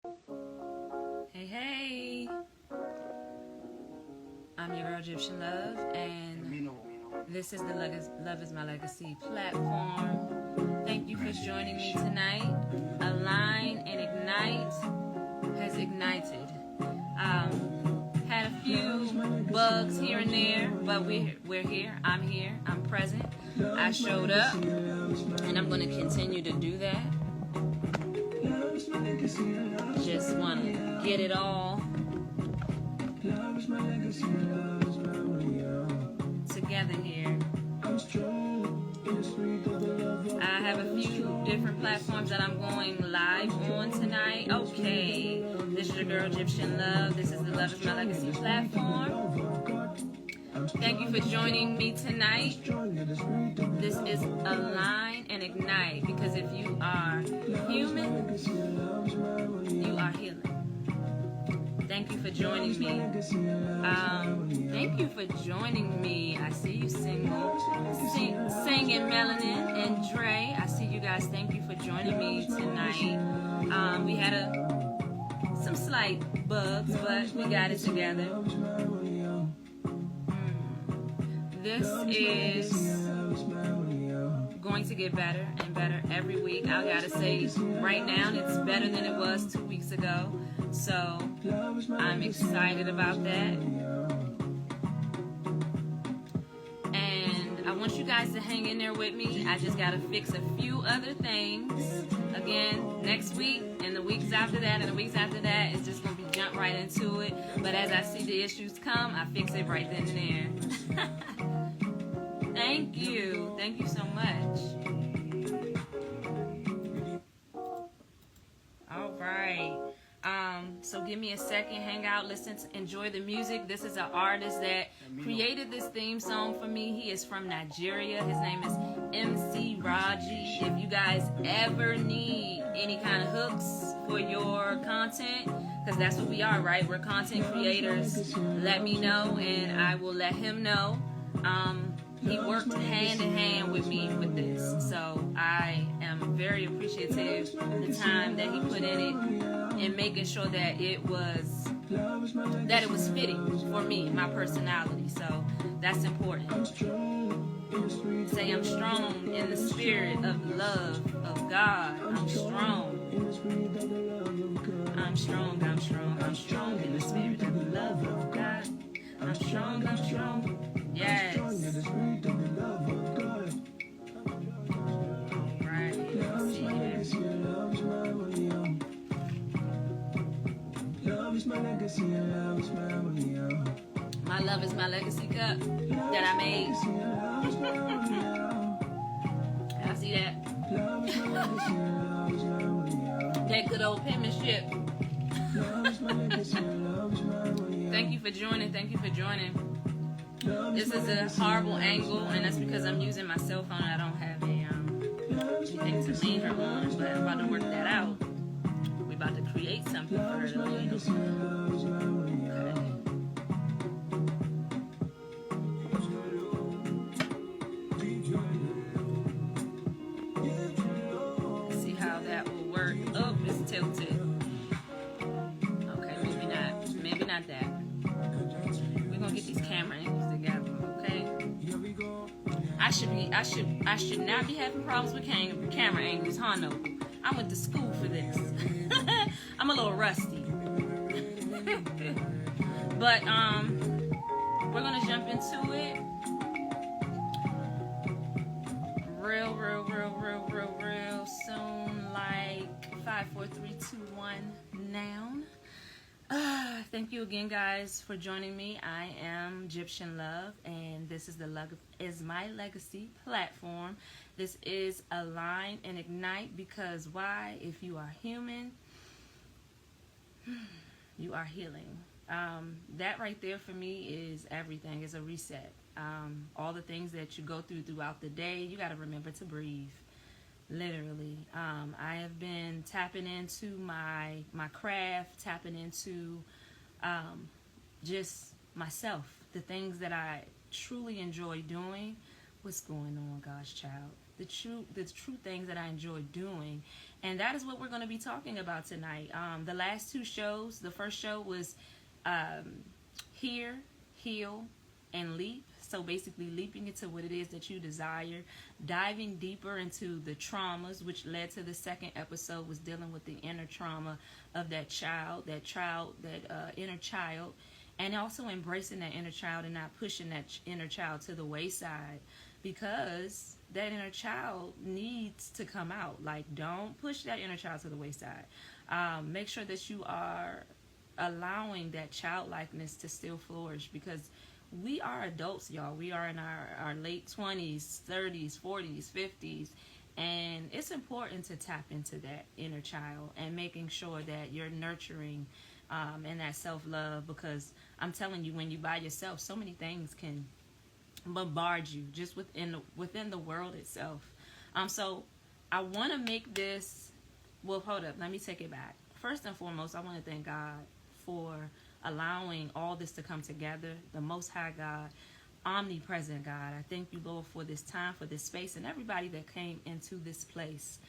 Hey, hey, I'm your girl Egyptian Love, and this is the Love is My Legacy platform. Thank you for joining me tonight. Align and Ignite has ignited. Had a few bugs here and there, but we're here. I'm here. I'm present. I showed up, and I'm going to continue to do that. Just want to get it all together here. I have a few different platforms that I'm going live on tonight. Okay, this is your girl Egyptian Love. This is the Love is My Legacy platform. Thank you for joining me tonight. This is Align and Ignite, because if you are human, you are healing. Thank you for joining me. Thank you for joining me. I see you single, singing Melanin and Dre. I see you guys. Thank you for joining me tonight. We had some slight bugs, but we got it together. This is going to get better and better every week. I gotta say, right now it's better than it was 2 weeks ago. So I'm excited about that. And I want you guys to hang in there with me. I just gotta fix a few other things. Again, next week and the weeks after that and the weeks after that, it's just gonna be jump right into it. But as I see the issues come, I fix it right then and there. Thank you. Thank you so much. All right. So give me a second, hang out, listen, enjoy the music. This is an artist that created this theme song for me. He is from Nigeria. His name is MC Raji. If you guys ever need any kind of hooks for your content, because that's what we are, right? We're content creators. Let me know and I will let him know. He worked hand in hand with me with this, so I am very appreciative of the time that he put in it and making sure that it was fitting for me, my personality. So that's important. Say I'm strong in the spirit of love of God. I'm strong. I'm strong. I'm strong. I'm strong in the spirit of the love of God. I'm strong. I'm strong. Yes. Alright, let's see here. My love is my legacy cup that I made. I see that. That good old penmanship. Thank you for joining. Thank you for joining. This is a horrible angle, and that's because I'm using my cell phone. I don't have anything to lean her on, but I'm about to work that out. We're about to create something for her to lean on. Okay. Let's see how that will work. Oh, it's tilted. Okay, maybe not that. We're gonna get these camera angles together, okay? I should not be having problems with camera angles, huh? No, I went to school for this. I'm a little rusty, but we're gonna jump into it real soon, like 5, 4, 3, 2, 1 now. Thank you again, guys, for joining me. I am Egyptian Love, and this is the Love is My Legacy platform. This is Align and Ignite, because why? If you are human, you are healing. That right there for me is everything. It's a reset. All the things that you go through throughout the day, you got to remember to breathe. Literally. I have been tapping into my craft, tapping into just myself, the things that I truly enjoy doing. What's going on, God's child? The true things that I enjoy doing, And that is what we're going to be talking about tonight. The last two shows, the first show was Hear, Heal, and Leap. So basically leaping into what it is that you desire, diving deeper into the traumas, which led to the second episode, was dealing with the inner trauma of that inner child, and also embracing that inner child and not pushing that inner child to the wayside, because that inner child needs to come out. Like, don't push that inner child to the wayside. Make sure that you are allowing that childlikeness to still flourish, because we are adults, y'all. We are in our late 20s, 30s, 40s, 50s, and it's important to tap into that inner child and making sure that you're nurturing and that self-love, because I'm telling you, when you by yourself, so many things can bombard you just within the world itself. So I want to make this, well, hold up, let me take it back. First and foremost, I want to thank God for allowing all this to come together. The Most High God, omnipresent God, I thank you, Lord, for this time, for this space, and everybody that came into this place.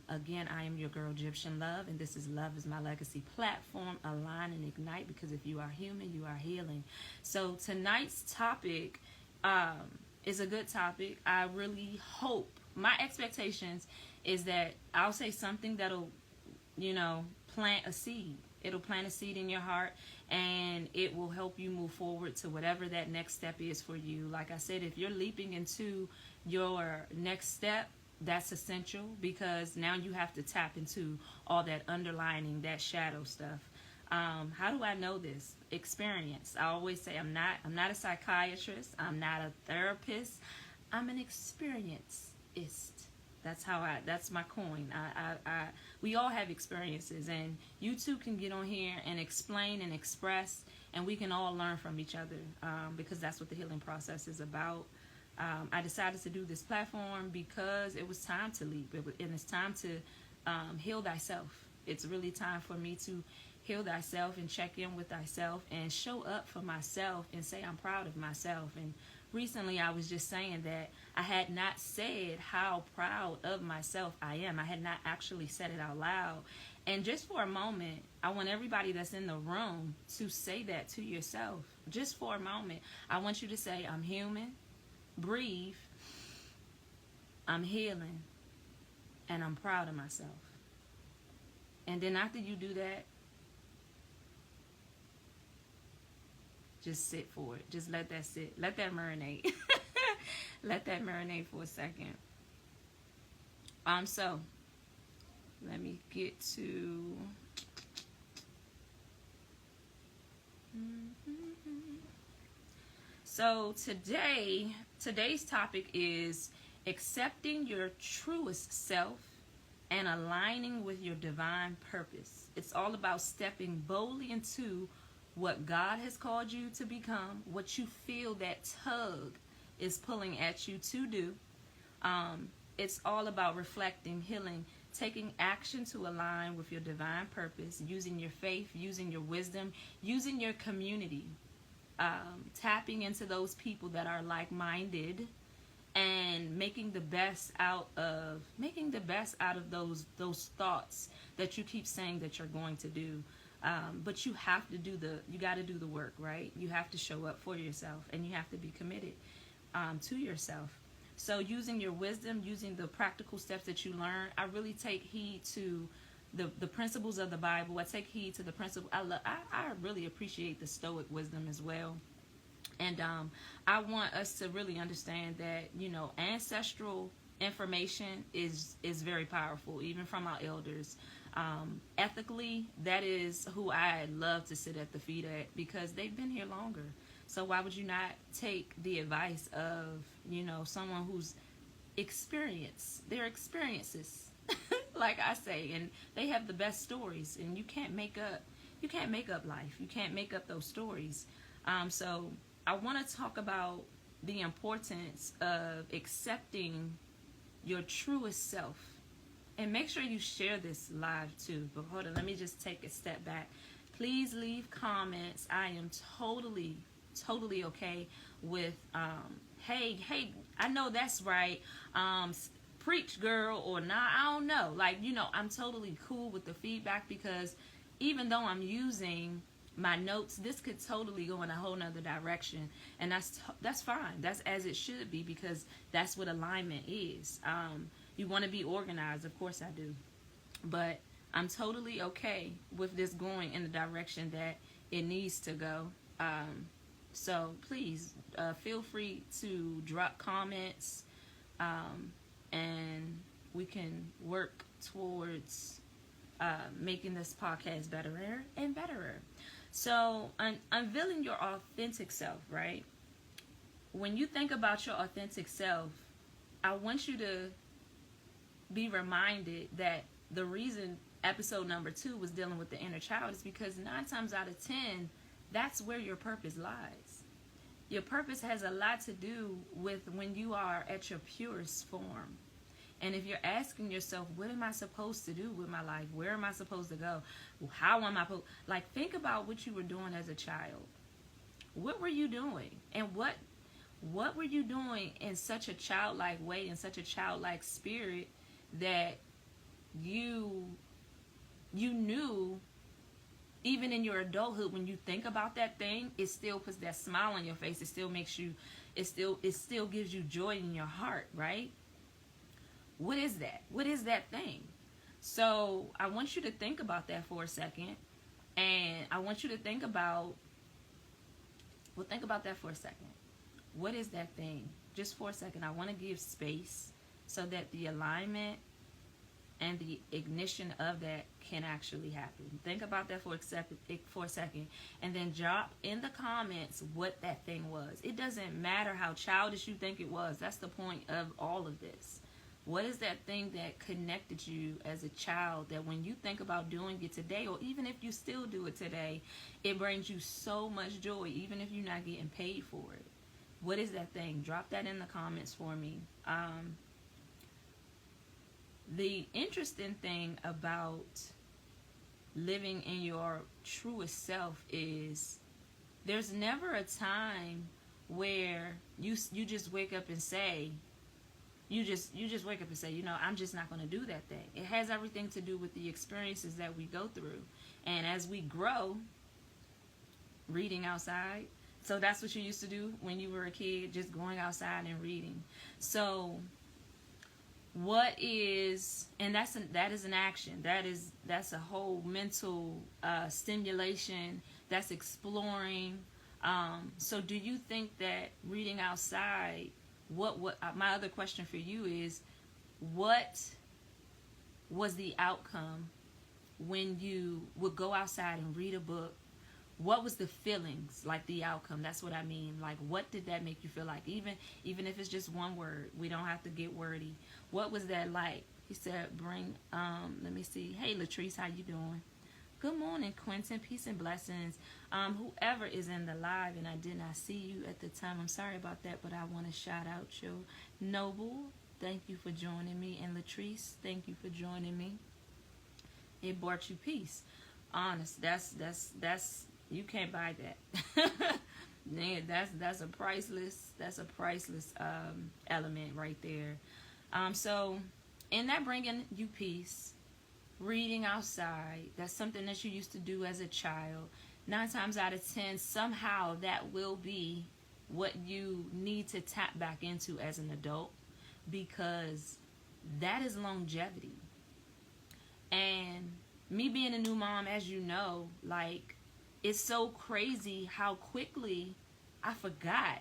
Again, I am your girl, Egyptian Love, and this is Love is My Legacy platform. Align and ignite, because if you are human, you are healing. So tonight's topic is a good topic. I really hope, my expectations is that I'll say something that'll, plant a seed. It'll plant a seed in your heart, and it will help you move forward to whatever that next step is for you. Like I said, if you're leaping into your next step, that's essential, because now you have to tap into all that underlining, that shadow stuff. How do I know this? Experience. I always say I'm not a psychiatrist. I'm not a therapist. I'm an experienceist. That's my coin. We all have experiences, and you too can get on here and explain and express, and we can all learn from each other, because that's what the healing process is about. I decided to do this platform because it was time to leap, and it's time to heal thyself. It's really time for me to heal thyself and check in with thyself and show up for myself and say I'm proud of myself. And recently I was just saying that I had not said how proud of myself I am. I had not actually said it out loud. And just for a moment, I want everybody that's in the room to say that to yourself. Just for a moment, I want you to say, I'm human, breathe, I'm healing, and I'm proud of myself. And then after you do that, just sit for it. Just let that sit. Let that marinate. Let that marinate for a second. So let me get to So today's topic is accepting your truest self and aligning with your divine purpose. It's all about stepping boldly into what God has called you to become, what you feel that tug is pulling at you to do. It's all about reflecting, healing, taking action to align with your divine purpose, using your faith, using your wisdom, using your community, tapping into those people that are like-minded, and making the best out of those thoughts that you keep saying that you're going to do. But you have to you got to do the work, right? You have to show up for yourself, and you have to be committed to yourself. So using your wisdom, using the practical steps that you learn, I really take heed to the principles of the Bible. I take heed to the principle. I really appreciate the Stoic wisdom as well. And I want us to really understand that, ancestral information is very powerful, even from our elders. Ethically, that is who I love to sit at the feet at, because they've been here longer. So why would you not take the advice of, someone who's experienced, their experiences, like I say, and they have the best stories, and you can't make up life. You can't make up those stories. So I want to talk about the importance of accepting your truest self. And make sure you share this live too. But hold on, let me just take a step back. Please leave comments. I am totally okay with, hey, I know that's right. preach, girl, or nah, I don't know. Like, you know, I'm totally cool with the feedback, because even though I'm using my notes, this could totally go in a whole nother direction, and that's fine. That's as it should be, because that's what alignment is. You want to be organized, of course I do, but I'm totally okay with this going in the direction that it needs to go. So please feel free to drop comments, and we can work towards making this podcast better and better. So, unveiling your authentic self, right? When you think about your authentic self, I want you to be reminded that the reason episode number 2 was dealing with the inner child is because 9 times out of 10, that's where your purpose lies. Your purpose has a lot to do with when you are at your purest form. And if you're asking yourself, what am I supposed to do with my life? Where am I supposed to go? How am I supposed... Like, think about what you were doing as a child. What were you doing? And what were you doing in such a childlike way, in such a childlike spirit, that you knew, even in your adulthood, when you think about that thing, it still puts that smile on your face. It still makes you... It still gives you joy in your heart, right? What is that? What is that thing? So I want you to think about that for a second. And I want you to think about that for a second. What is that thing? Just for a second. I want to give space so that the alignment and the ignition of that can actually happen. Think about that for a second. And then drop in the comments what that thing was. It doesn't matter how childish you think it was. That's the point of all of this. What is that thing that connected you as a child that when you think about doing it today, or even if you still do it today, it brings you so much joy, even if you're not getting paid for it? What is that thing? Drop that in the comments for me. The interesting thing about living in your truest self is there's never a time where you just wake up and say, you just wake up and say, you know, I'm just not going to do that thing. It has everything to do with the experiences that we go through. And as we grow, reading outside. So that's what you used to do when you were a kid, just going outside and reading. So what is, and that is an action. That's a whole mental stimulation. That's exploring. So do you think that reading outside, what my other question for you is, what was the outcome when you would go outside and read a book? What was the feelings, like the outcome? That's what I mean. Like, what did that make you feel like? Even if it's just one word, we don't have to get wordy. What was that like? He said, let me see. Hey, Latrice, how you doing? Good morning, Quentin. Peace and blessings. Whoever is in the live and I did not see you at the time, I'm sorry about that, but I want to shout out your Noble. Thank you for joining me. And Latrice, thank you for joining me. It brought you peace. Honest, that's you can't buy that. Man, that's a priceless element right there. So in that bringing you peace, reading outside, that's something that you used to do as a child. 9 times out of 10, somehow that will be what you need to tap back into as an adult, because that is longevity. And me being a new mom, as you know, like, it's so crazy how quickly I forgot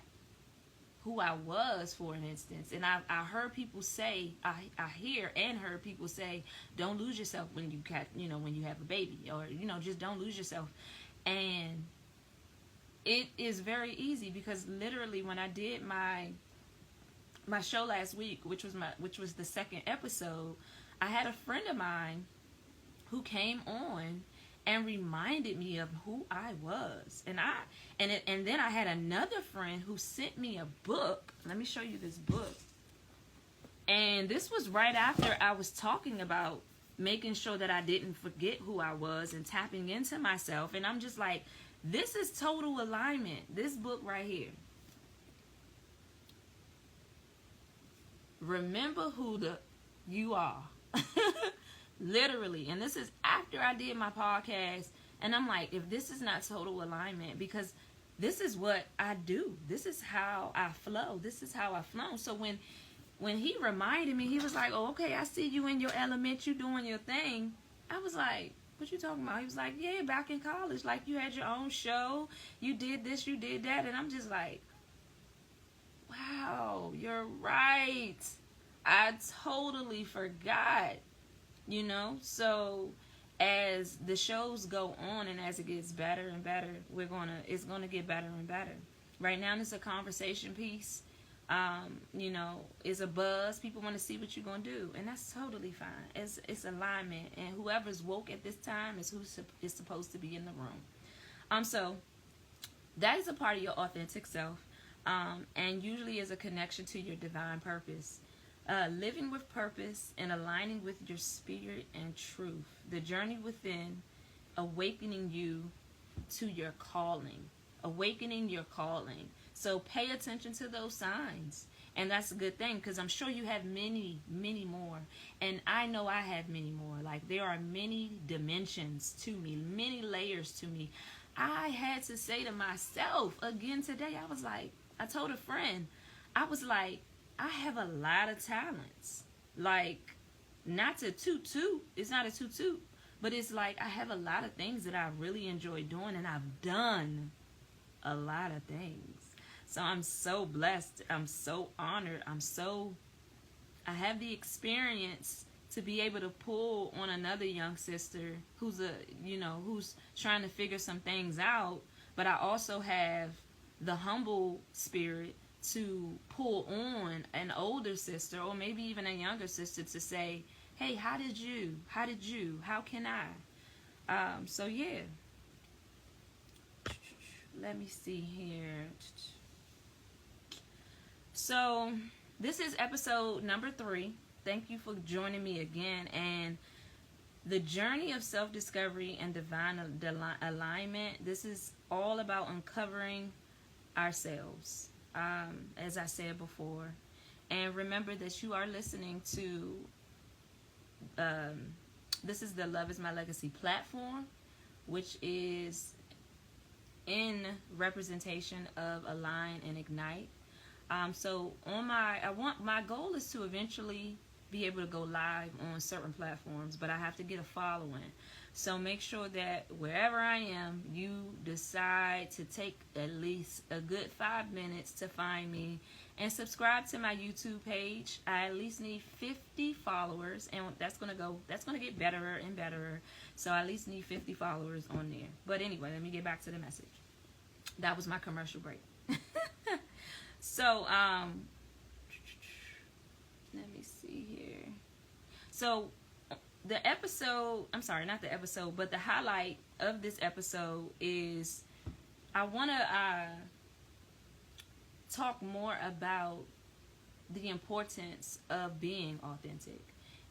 who I was, for an instance. And I heard people say, I hear and heard people say, don't lose yourself when you have a baby, or, just don't lose yourself. And it is very easy, because literally when I did my show last week, which was the second episode, I had a friend of mine who came on and reminded me of who I was. And then I had another friend who sent me a book. Let me show you this book. And this was right after I was talking about making sure that I didn't forget who I was and tapping into myself. And I'm just like, this is total alignment. This book right here. Remember who you are. Literally. And this is after I did my podcast. And I'm like, if this is not total alignment, because this is what I do. This is how I flow. This is how I flow. So when he reminded me, he was like, oh, okay, I see you in your element. You doing your thing. I was like, what you talking about? He was like, yeah, back in college. Like, you had your own show. You did this, you did that. And I'm just like, wow, you're right. I totally forgot, you know? So as the shows go on and as it gets better and better, it's gonna get better and better. Right now, it's a conversation piece. You know, it's a buzz. People want to see what you're gonna do, and that's totally fine. It's alignment, and whoever's woke at this time is who is supposed to be in the room. So that is a part of your authentic self, and usually is a connection to your divine purpose. Living with purpose and aligning with your spirit and truth. The journey within, awakening you to your calling. Awakening your calling. So pay attention to those signs. And that's a good thing, because I'm sure you have many, many more. And I know I have many more. Like, there are many dimensions to me, many layers to me. I had to say to myself again today, I was like, I told a friend, I was like, I have a lot of talents. Like, not to toot, it's not a toot, but it's like I have a lot of things that I really enjoy doing, and I've done a lot of things. So I'm so blessed. I'm so honored. I have the experience to be able to pull on another young sister who's who's trying to figure some things out, but I also have the humble spirit to pull on an older sister or maybe even a younger sister to say, hey, how did you, how can I? So yeah, let me see here. So this is episode number 3. Thank you for joining me again. And the journey of self-discovery and divine alignment, this is all about uncovering ourselves, as I said before. And remember that you are listening to, this is the Love is My Legacy platform, which is in representation of Align and Ignite. So my goal is to eventually be able to go live on certain platforms, but I have to get a following. So make sure that wherever I am, you decide to take at least a good 5 minutes to find me and subscribe to my YouTube page. I at least need 50 followers, and that's gonna get better and better. So I at least need 50 followers on there. But anyway, let me get back to the message. That was my commercial break. So, let me see here. So, the highlight of this episode is I want to talk more about the importance of being authentic.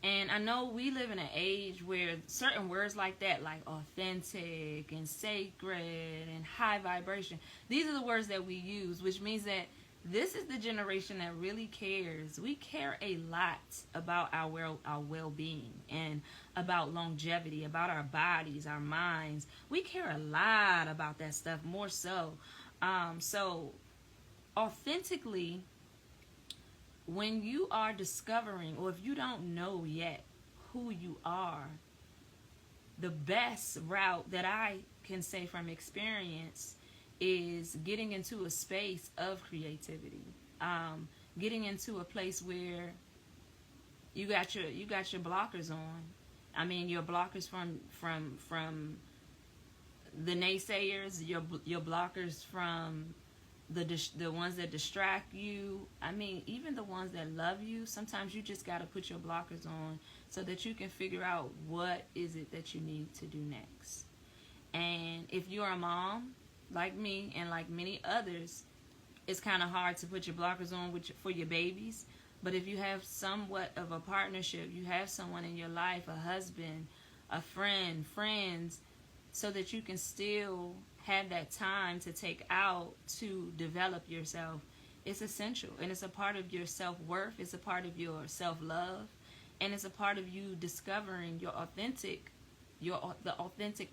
And I know we live in an age where certain words like that, like authentic and sacred and high vibration, these are the words that we use, which means that this is the generation that really cares. We care a lot about our well-being and about longevity, about our bodies, our minds. We care a lot about that stuff, more so. So authentically, when you are discovering, or if you don't know yet who you are, the best route that I can say from experience is getting into a space of creativity, getting into a place where you got your blockers on. I mean, your blockers from the naysayers, your blockers from the ones that distract you. I mean, even the ones that love you. Sometimes you just got to put your blockers on so that you can figure out what is it that you need to do next. And if you're a mom, like me and like many others, it's kind of hard to put your blockers on for your babies. But if you have somewhat of a partnership, you have someone in your life, a husband, a friend, friends, so that you can still have that time to take out to develop yourself, it's essential. And it's a part of your self-worth. It's a part of your self-love. and it's a part of you discovering the authentic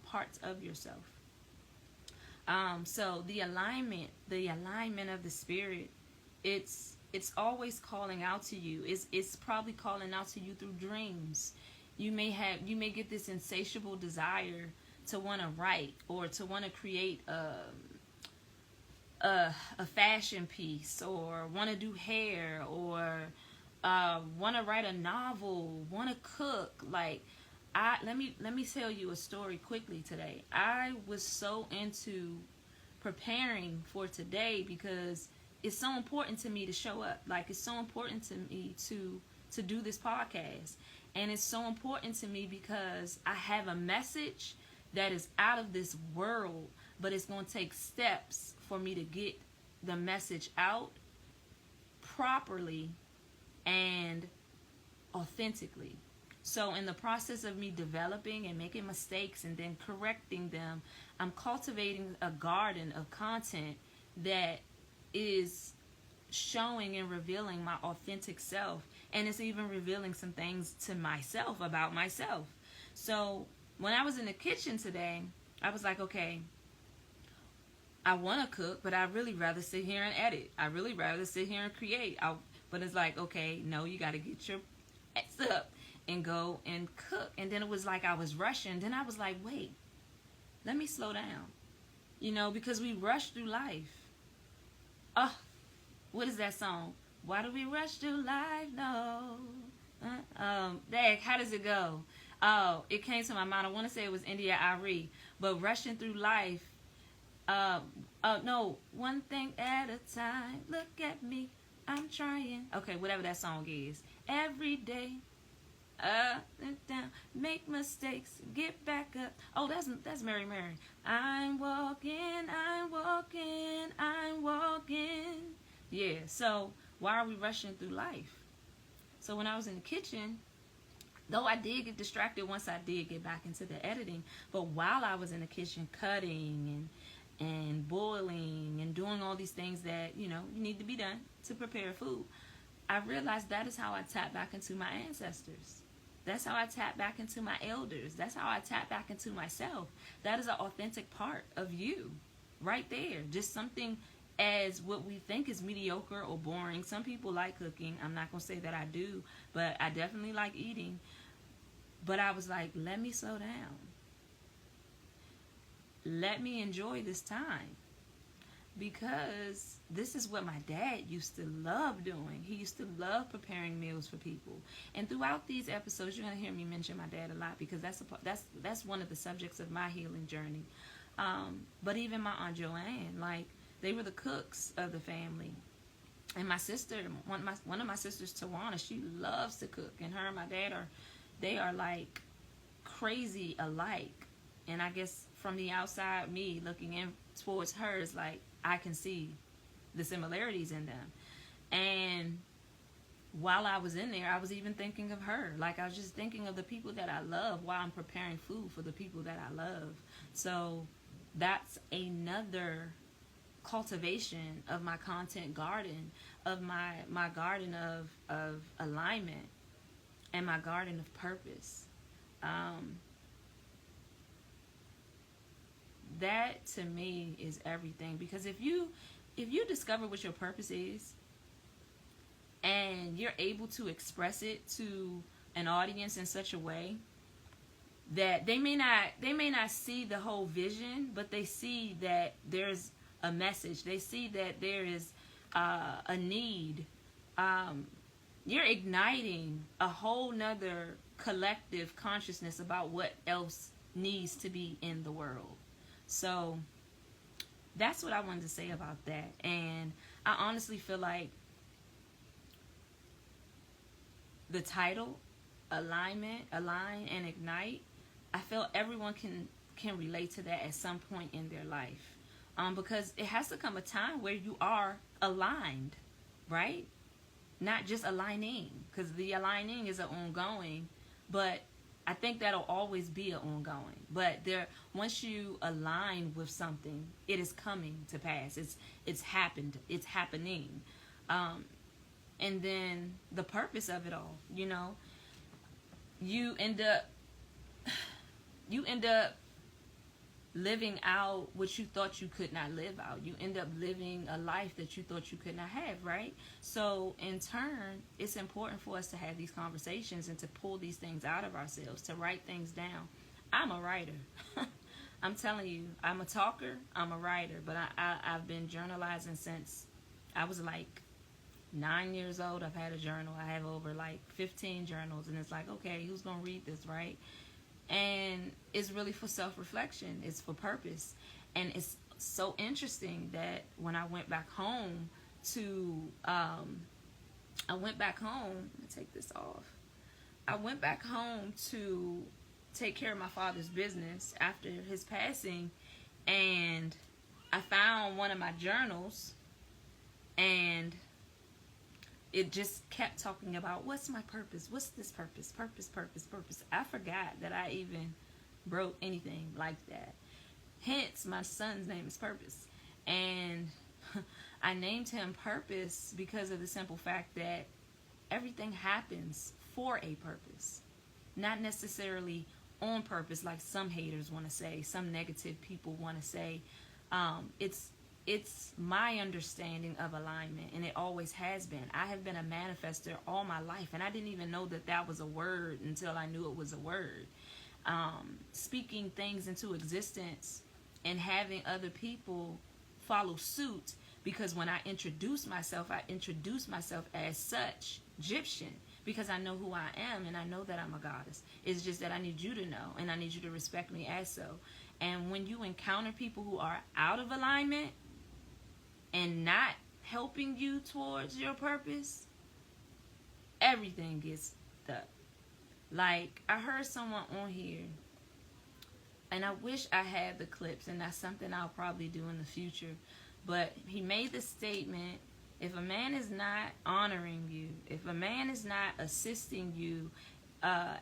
parts of yourself. So the alignment of the spirit, it's always calling out to you. It's probably calling out to you through dreams. You may get this insatiable desire to want to write, or to want to create a fashion piece, or want to do hair, or want to write a novel, want to cook. Like, let me tell you a story quickly today. I was so into preparing for today because it's so important to me to show up. Like, it's so important to me to do this podcast. And it's so important to me because I have a message that is out of this world, but it's going to take steps for me to get the message out properly and authentically. So in the process of me developing and making mistakes and then correcting them, I'm cultivating a garden of content that is showing and revealing my authentic self. And it's even revealing some things to myself about myself. So when I was in the kitchen today, I was like, okay, I want to cook, but I'd really rather sit here and edit. I'd really rather sit here and create. But it's like, okay, no, you got to get your ass up and go and cook. And then it was like I was rushing. Then I was like, wait, let me slow down. Because we rush through life. Oh, what is that song? Why do we rush through life? No. How does it go? Oh, it came to my mind. I want to say it was India Ari. But rushing through life. No, one thing at a time. Look at me, I'm trying. Okay, whatever that song is. Every day, up and down, make mistakes, get back up. Oh, that's Mary Mary. I'm walking. Yeah. So why are we rushing through life? So when I was in the kitchen, though I did get distracted once I did get back into the editing, but while I was in the kitchen cutting and boiling and doing all these things that, you need to be done to prepare food, I realized that is how I tap back into my ancestors. That's how I tap back into my elders. That's how I tap back into myself. That is an authentic part of you right there. Just something as what we think is mediocre or boring. Some people like cooking. I'm not going to say that I do, but I definitely like eating. But I was like, let me slow down. Let me enjoy this time. Because this is what my dad used to love doing. He used to love preparing meals for people. And throughout these episodes, you're going to hear me mention my dad a lot, because that's one of the subjects of my healing journey. But even my Aunt Joanne, like, they were the cooks of the family. And my sister, one of my sisters, Tawana, she loves to cook. And her and my dad they are like crazy alike. And I guess from the outside, me looking in towards her, is like, I can see the similarities in them. And while I was in there, I was even thinking of her. Like, I was just thinking of the people that I love while I'm preparing food for the people that I love. So that's another cultivation of my content garden, of my garden of alignment, and my garden of purpose. That to me is everything, because if you discover what your purpose is and you're able to express it to an audience in such a way that they may not see the whole vision, but they see that there's a message, they see that there is a need, you're igniting a whole nother collective consciousness about what else needs to be in the world. So that's what I wanted to say about that. And I honestly feel like the title, align and ignite, I feel everyone can relate to that at some point in their life. Because it has to come a time where you are aligned, right? Not just aligning, because the aligning is an ongoing, but I think that'll always be an ongoing. But once you align with something, it is coming to pass. It's happened. It's happening. And then the purpose of it all, you end up living out what you thought you could not live out. You end up living a life that you thought you could not have, right? So in turn, it's important for us to have these conversations and to pull these things out of ourselves, to write things down. I'm a writer. I'm telling you, I'm a talker, I'm a writer, but I've been journalizing since I was like 9 years old. I've had a journal. I have over like 15 journals, and it's like, okay, who's going to read this, right? And it's really for self-reflection. It's for purpose. And it's so interesting that when I went back home to, let me take this off. I went back home to take care of my father's business after his passing, and I found one of my journals, and it just kept talking about, what's my purpose? What's this purpose? Purpose. I forgot that I even wrote anything like that. Hence, my son's name is Purpose. And I named him Purpose because of the simple fact that everything happens for a purpose. Not necessarily on purpose like some haters want to say, some negative people want to say. It's my understanding of alignment, and it always has been. I have been a manifester all my life, and I didn't even know that that was a word until I knew it was a word. Speaking things into existence and having other people follow suit, because when I introduce myself as such, Egyptian, because I know who I am, and I know that I'm a goddess. It's just that I need you to know, and I need you to respect me as so. And when you encounter people who are out of alignment and not helping you towards your purpose, everything gets stuck. Like, I heard someone on here, and I wish I had the clips, and that's something I'll probably do in the future, but he made the statement, if a man is not honoring you, if a man is not assisting you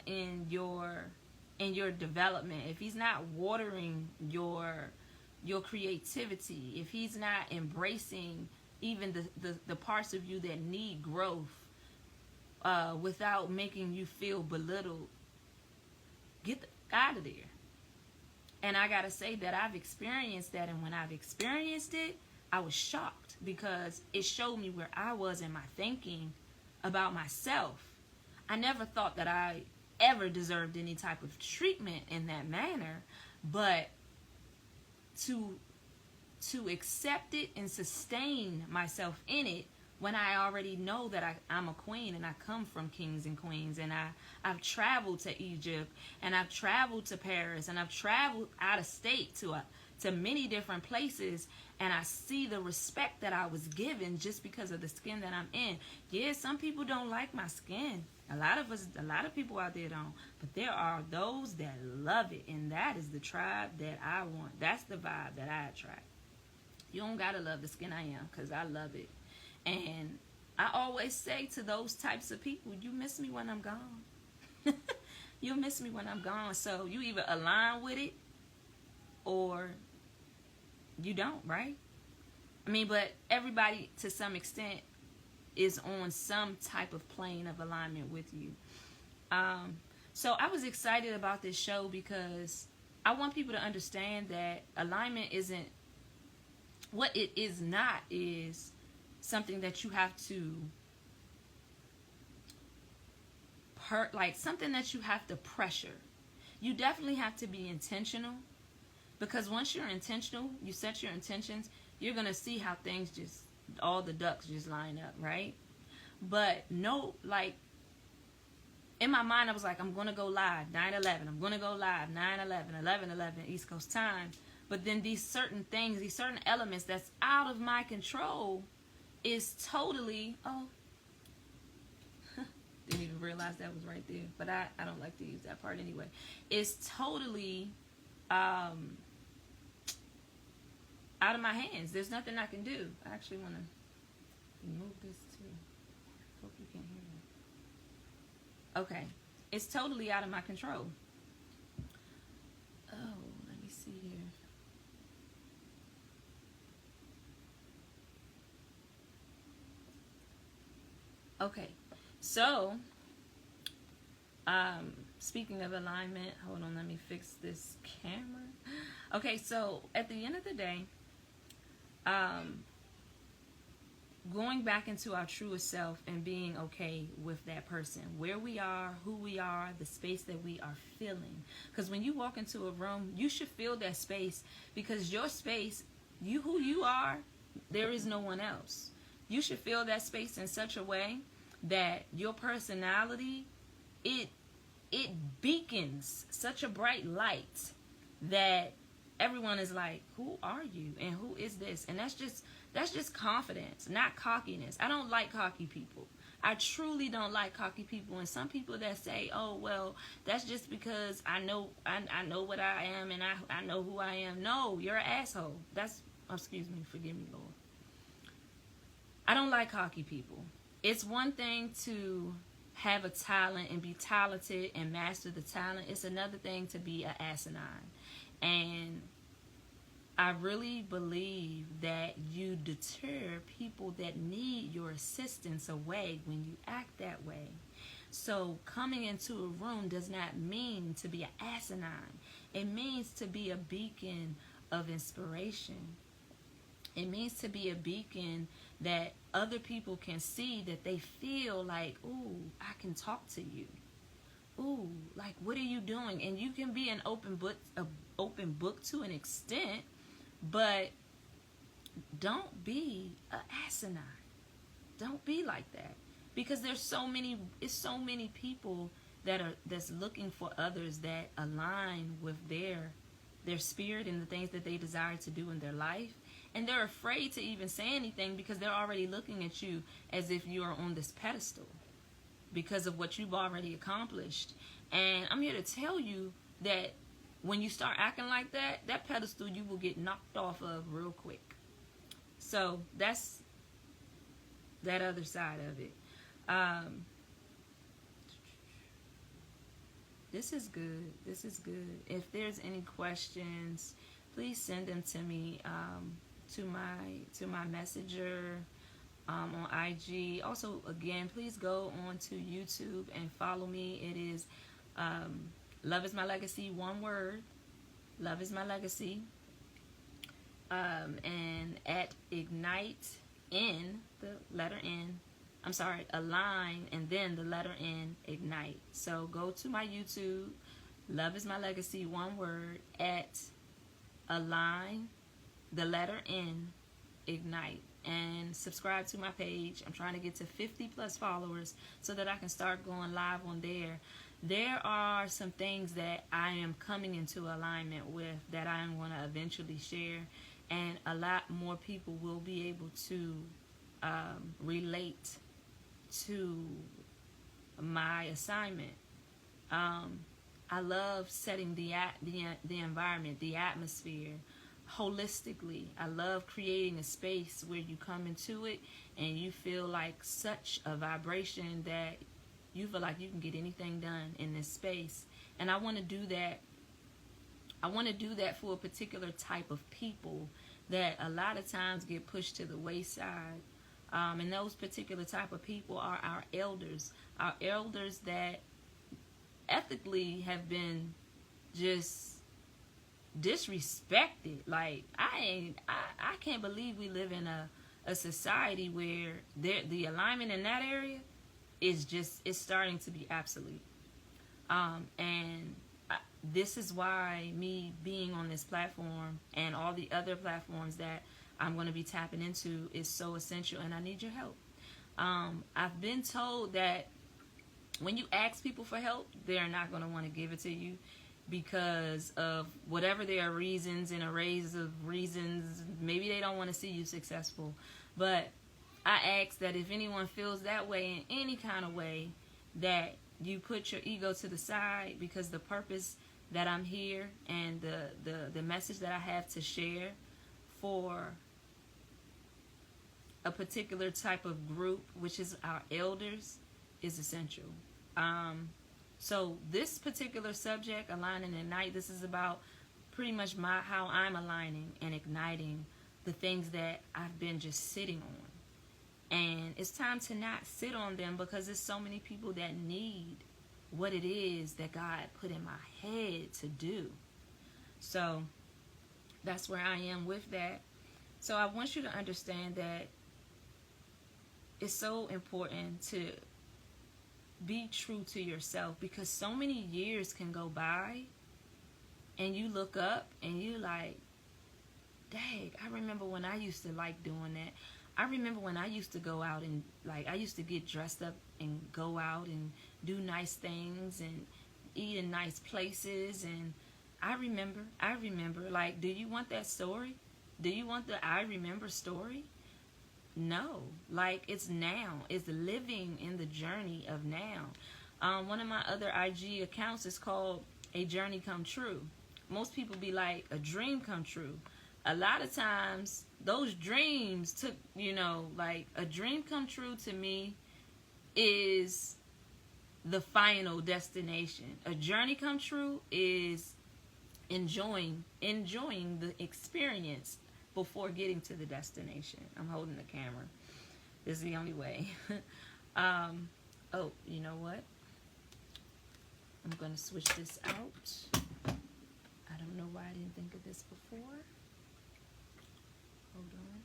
in your development, if he's not watering your creativity, if he's not embracing even the parts of you that need growth without making you feel belittled, get out of there. And I gotta say that I've experienced that, and when I've experienced it, I was shocked, because it showed me where I was in my thinking about myself. I never thought that I ever deserved any type of treatment in that manner, but to accept it and sustain myself in it when I already know that I'm a queen, and I come from kings and queens, and I've traveled to Egypt, and I've traveled to Paris, and I've traveled out of state to many different places, and I see the respect that I was given just because of the skin that I'm in. Yeah, some people don't like my skin. A lot of people out there don't, but there are those that love it, and that is the tribe that I want. That's the vibe that I attract. You don't gotta love the skin I am, because I love it. And I always say to those types of people, you miss me when I'm gone. You'll miss me when I'm gone. So you either align with it or you don't, right? I mean, but everybody to some extent is on some type of plane of alignment with you. So I was excited about this show because I want people to understand that alignment isn't, what it is not is something that you have to something that you have to pressure. You definitely have to be intentional, because once you're intentional, you set your intentions, you're going to see how things just, all the ducks just line up, right? But no, like, in my mind, I was like, I'm going to go live 9/11. I'm going to go live 9/11, 11/11 East Coast time. But then these certain things, these certain elements that's out of my control is totally, didn't even realize that was right there. But I don't like to use that part anyway. It's totally out of my hands. There's nothing I can do. I actually want to remove this too. Hope you can hear me. Okay. It's totally out of my control. Oh, let me see here. Okay. So, speaking of alignment, hold on, let me fix this camera. Okay, so at the end of the day, going back into our truest self and being okay with that person, where we are, who we are, the space that we are feeling. Because when you walk into a room, you should feel that space, because your space, you who you are, there is no one else. You should feel that space in such a way that your personality, it beacons such a bright light that everyone is like, who are you and who is this? And that's just confidence, not cockiness. I don't like cocky people. I truly don't like cocky people. And some people that say, oh, well, that's just because I know what I am and I know who I am. No, you're an asshole. Excuse me, forgive me, Lord. I don't like cocky people. It's one thing to have a talent and be talented and master the talent. It's another thing to be an asinine. And I really believe that you deter people that need your assistance away when you act that way. So coming into a room does not mean to be an asinine. It means to be a beacon of inspiration. It means to be a beacon that other people can see, that they feel like, ooh, I can talk to you. Ooh, like, what are you doing? And you can be an open book to an extent, but don't be an asinine. Don't be like that, because it's so many people that's looking for others that align with their spirit and the things that they desire to do in their life. And they're afraid to even say anything because they're already looking at you as if you are on this pedestal because of what you've already accomplished. And I'm here to tell you that when you start acting like that, that pedestal you will get knocked off of real quick. So that's that other side of it. This is good. This is good. If there's any questions, please send them to me. To my messenger on IG. Also, again, please go on to YouTube and follow me. It is Love is My Legacy, one word. Love is My Legacy. And at Ignite in the letter N. I'm sorry, Align and then the letter N, Ignite. So go to my YouTube, Love is My Legacy, one word, at Align, the letter N, Ignite, and subscribe to my page. I'm trying to get to 50 plus followers so that I can start going live on there. There are some things that I am coming into alignment with that I am going to eventually share, and a lot more people will be able to relate to my assignment. I love setting the environment, the atmosphere, holistically. I love creating a space where you come into it and you feel like such a vibration that you feel like you can get anything done in this space. And I want to do that. I want to do that for a particular type of people that a lot of times get pushed to the wayside. And those particular type of people are our elders that ethically have been just disrespected. Like, I can't believe we live in a society where the alignment in that area is starting to be obsolete. And this is why me being on this platform and all the other platforms that I'm going to be tapping into is so essential, and I need your help. I've been told that when you ask people for help, they're not going to want to give it to you because of whatever their reasons, and arrays of reasons. Maybe they don't want to see you successful. But I ask that if anyone feels that way in any kind of way, that you put your ego to the side, because the purpose that I'm here and the message that I have to share for a particular type of group, which is our elders, is essential. So this particular subject, Align and Ignite, this is about pretty much how I'm aligning and igniting the things that I've been just sitting on. And it's time to not sit on them, because there's so many people that need what it is that God put in my head to do. So that's where I am with that. So I want you to understand that it's so important to be true to yourself, because so many years can go by and you look up and you like, dang, I remember when I used to like doing that. I remember when I used to go out and like, I used to get dressed up and go out and do nice things and eat in nice places. And I remember, like, do you want that story? Do you want the I remember story? No, like, it's now. It's living in the journey of now. One of my other IG accounts is called A Journey Come True. Most people be like, a dream come true. A lot of times, those dreams took, like, a dream come true to me is the final destination. A journey come true is enjoying the experience before getting to the destination. I'm holding the camera. This is the only way. Oh, you know what? I'm going to switch this out. I don't know why I didn't think of this before. Hold on.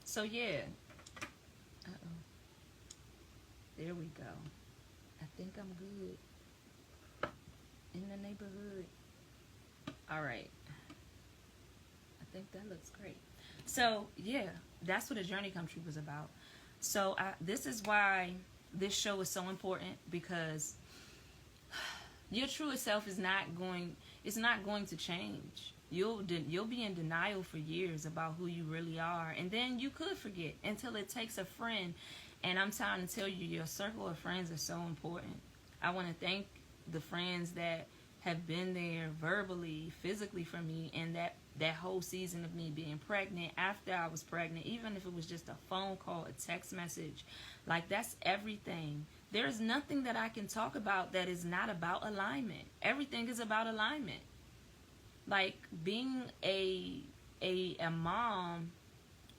So, yeah. Uh-oh. There we go. I think I'm good. In the neighborhood. All right. I think that looks great. So, yeah, that's what A Journey Come True was about. So, this is why this show is so important, because your truest self is not going to change. You'll be in denial for years about who you really are, and then you could forget until it takes a friend. And I'm trying to tell you, your circle of friends are so important. I want to thank the friends that have been there verbally, physically for me, and that whole season of me being pregnant, after I was pregnant, even if it was just a phone call, a text message, like, that's everything. There's nothing that I can talk about that is not about alignment. Everything is about alignment. Like, being a mom,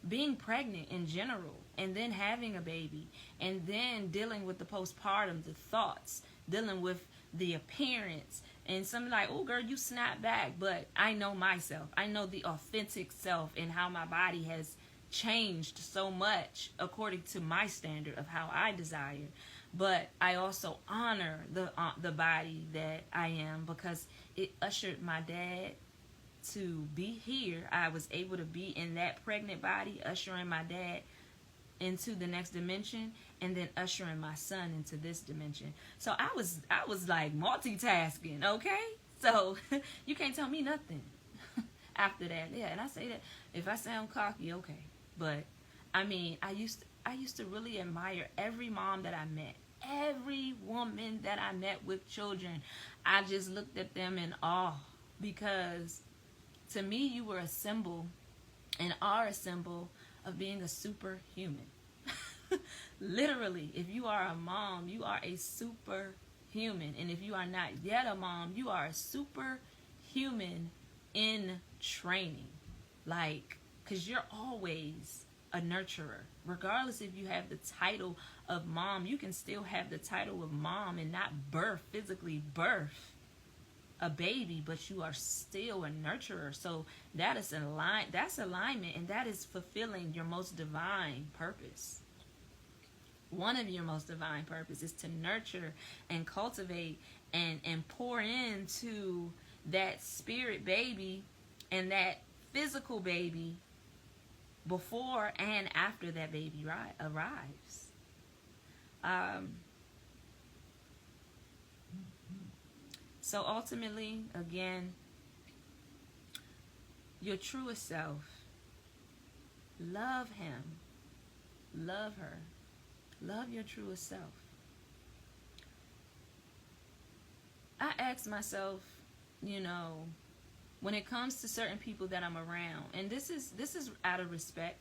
being pregnant in general, and then having a baby, and then dealing with the postpartum, the thoughts, dealing with the appearance. And some like, oh girl, you snap back. But I know myself. I know the authentic self and how my body has changed so much according to my standard of how I desire. But I also honor the body that I am, because it ushered my dad to be here. I was able to be in that pregnant body, ushering my dad into the next dimension, and then ushering my son into this dimension. So I was like multitasking, okay? So you can't tell me nothing after that. Yeah, and I say that if I sound cocky, okay. But I mean, I used to really admire every mom that I met. Every woman that I met with children, I just looked at them in awe, because to me, you were a symbol and are a symbol of being a superhuman. Literally, if you are a mom, you are a superhuman. And if you are not yet a mom, you are a superhuman in training. Like, because you're always a nurturer. Regardless if you have the title of mom, you can still have the title of mom and not physically birth a baby, but you are still a nurturer. So that is that's alignment, and that is fulfilling your most divine purpose. One of your most divine purpose is to nurture and cultivate and pour into that spirit baby and that physical baby before and after that baby arrives. So ultimately, again, your truest self, love him, love her, love your truest self. I ask myself, when it comes to certain people that I'm around, and this is out of respect,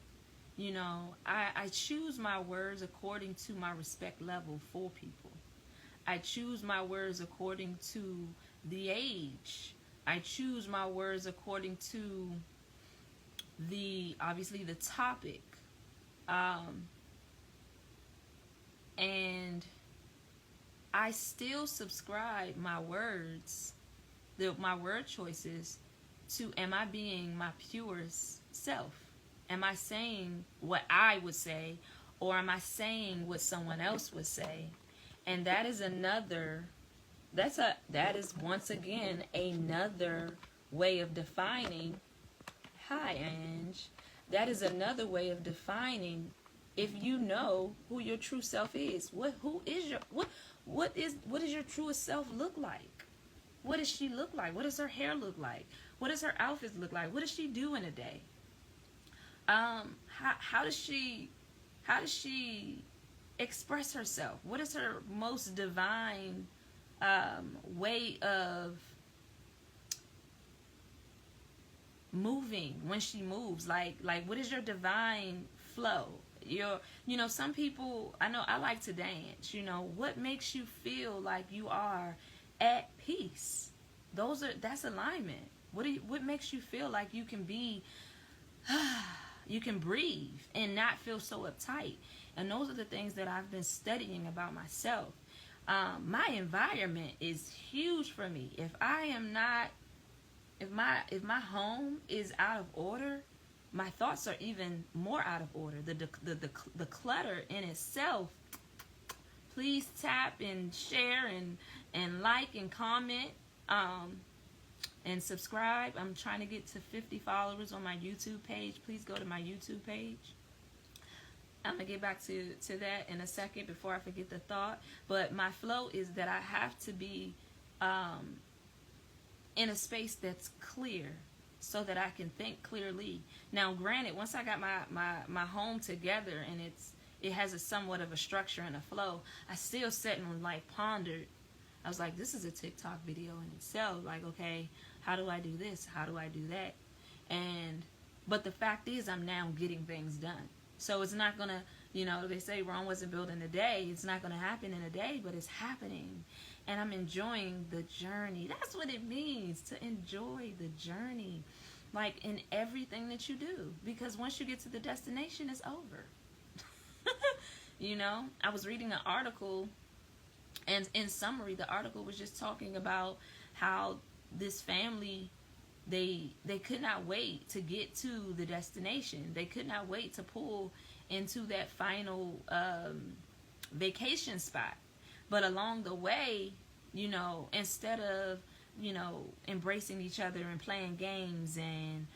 I choose my words according to my respect level for people. I choose my words according to the age. I choose my words according to obviously the topic. And I still subscribe my words, my word choices, to, am I being my purest self? Am I saying what I would say, or am I saying what someone else would say? And that is another, that is once again another way of defining, hi Ange, that is another way of defining if you know who your true self is. What does your truest self look like? What does she look like? What does her hair look like? What does her outfits look like? What does she do in a day? How does she express herself? What is her most divine way of moving when she moves? Like what is your divine flow? Some people, I know, I like to dance. What makes you feel like you are at peace? That's alignment. What makes you feel like you can be you can breathe and not feel so uptight? And those are the things that I've been studying about myself. My environment is huge for me. If my home is out of order, my thoughts are even more out of order. The clutter in itself. Please tap and share and like and comment and subscribe. I'm trying to get to 50 followers on my YouTube page. Please go to my YouTube page. I'm going to get back to that in a second before I forget the thought. But my flow is that I have to be in a space that's clear so that I can think clearly. Now, granted, once I got my home together and it has a somewhat of a structure and a flow, I still sat and pondered. I was like, this is a TikTok video in itself. Like, okay, how do I do this? How do I do that? But the fact is, I'm now getting things done. So it's not gonna, they say Rome wasn't built in a day. It's not gonna happen in a day, but it's happening. And I'm enjoying the journey. That's what it means, to enjoy the journey, like in everything that you do. Because once you get to the destination, it's over. I was reading an article, and in summary, the article was just talking about how this family, they could not wait to get to the destination. They could not wait to pull into that final vacation spot. But along the way, instead of, embracing each other and playing games and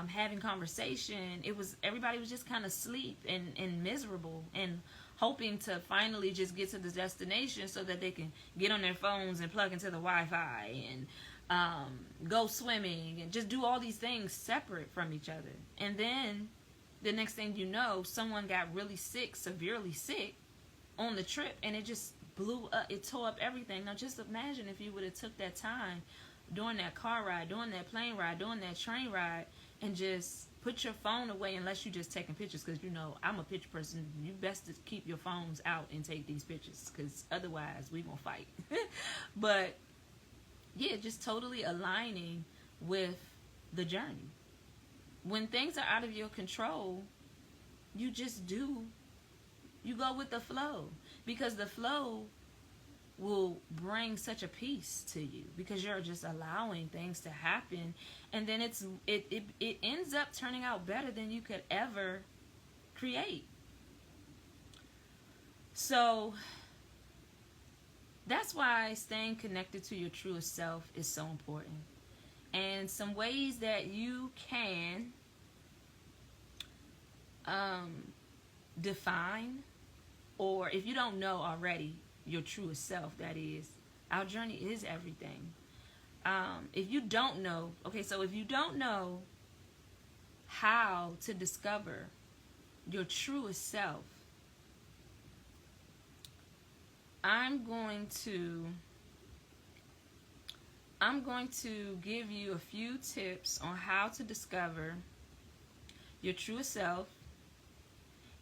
having conversation, everybody was just kind of asleep and miserable and hoping to finally just get to the destination so that they can get on their phones and plug into the Wi-Fi and go swimming and just do all these things separate from each other. And then the next thing you know, someone got really sick, severely sick on the trip, and it just blew up. It tore up everything. Now just imagine if you would have took that time during that car ride, during that plane ride, during that train ride, and just put your phone away, unless you're just taking pictures, because I'm a picture person. You best to keep your phones out and take these pictures, because otherwise we gonna fight. But yeah, just totally aligning with the journey. When things are out of your control, you just do. You go with the flow, because the flow will bring such a peace to you, because you're just allowing things to happen, and then it ends up turning out better than you could ever create. So that's why staying connected to your truest self is so important. And some ways that you can define, or if you don't know already, your truest self, that is, our journey is everything. If you don't know, so if you don't know how to discover your truest self, I'm going to give you a few tips on how to discover your truest self,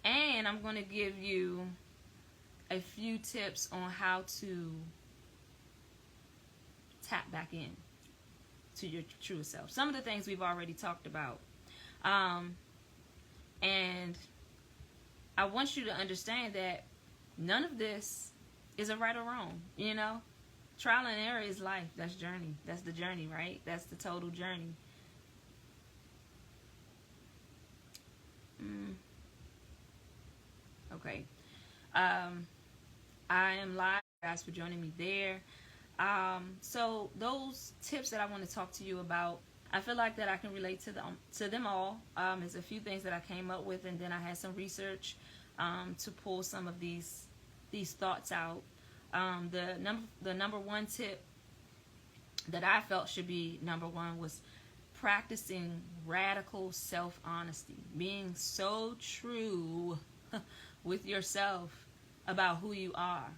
and I'm going to give you a few tips on how to tap back in to your true self. Some of the things we've already talked about. And I want you to understand that none of this is it right or wrong? You know, trial and error is life. That's journey. That's the journey, right? That's the total journey. Okay. I am live. Guys, for joining me there. So those tips that I want to talk to you about, I feel like that I can relate to them all. There's a few things that I came up with, and then I had some research to pull some of these thoughts out. The number one tip that I felt should be number one was practicing radical self-honesty, being so true with yourself about who you are.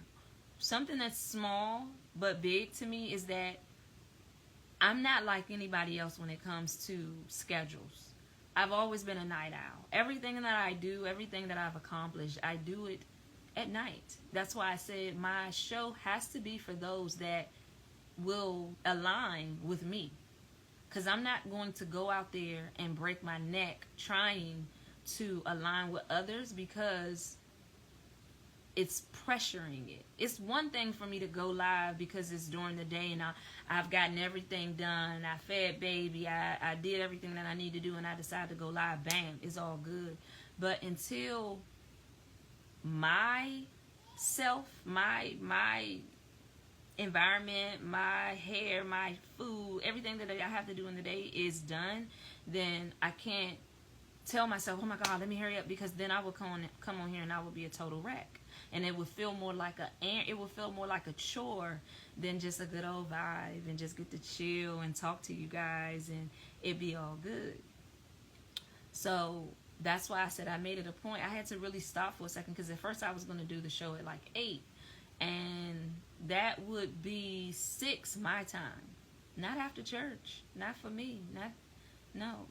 Something that's small but big to me is that I'm not like anybody else when it comes to schedules. I've always been a night owl. Everything that I do, everything that I've accomplished, I do it at night. That's why I said my show has to be for those that will align with me. Because I'm not going to go out there and break my neck trying to align with others, because it's pressuring it. It's one thing for me to go live because it's during the day and I've gotten everything done. I fed baby. I did everything that I need to do, and I decided to go live. Bam, it's all good. But until my self, my environment, my hair, my food, everything that I have to do in the day is done, then I can't tell myself, oh my God, let me hurry up, because then I will come on here and I will be a total wreck. And it would feel more like a chore than just a good old vibe and just get to chill and talk to you guys and it'd be all good. So that's why I said I made it a point. I had to really stop for a second, because at first I was going to do the show at like 8, and that would be 6 my time. Not after church. Not for me. No.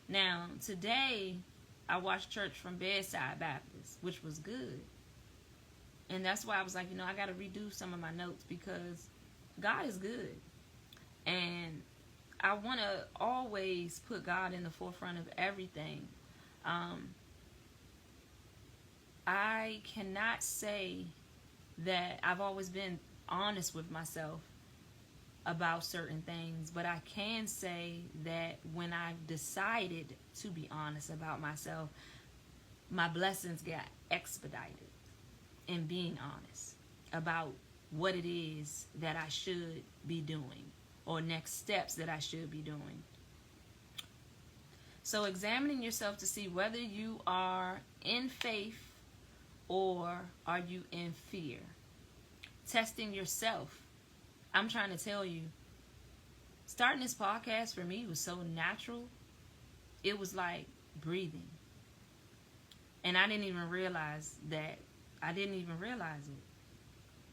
Now, today I watched church from Bedside Baptist, which was good. And that's why I was like, I got to redo some of my notes, because God is good. And I want to always put God in the forefront of everything. I cannot say that I've always been honest with myself about certain things, but I can say that when I've decided to be honest about myself, my blessings got expedited in being honest about what it is that I should be doing, or next steps that I should be doing. So examining yourself to see whether you are in faith or are you in fear. Testing yourself. I'm trying to tell you, starting this podcast for me was so natural. It was like breathing. And I didn't even realize that. I didn't even realize it.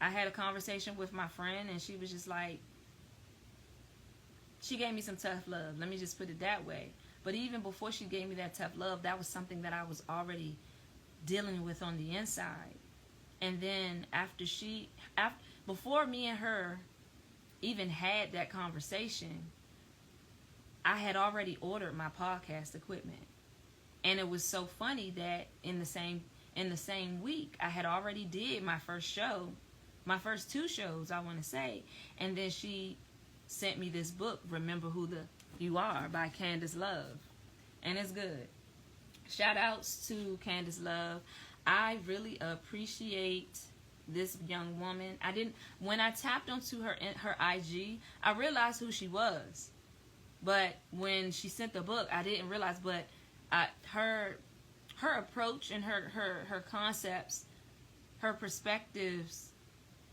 I had a conversation with my friend, and she was just like, she gave me some tough love. Let me just put it that way. But even before she gave me that tough love, that was something that I was already dealing with on the inside. And then before me and her even had that conversation, I had already ordered my podcast equipment. And it was so funny that in the same week, I had already did my first show, my first 2 shows, I want to say. And then she sent me this book, Remember Who You Are, by Candace Love. And it's good. Shout outs to Candace Love. I really appreciate this young woman. When I tapped onto her IG, I realized who she was. But when she sent the book, I didn't realize. But her approach and her concepts, her perspectives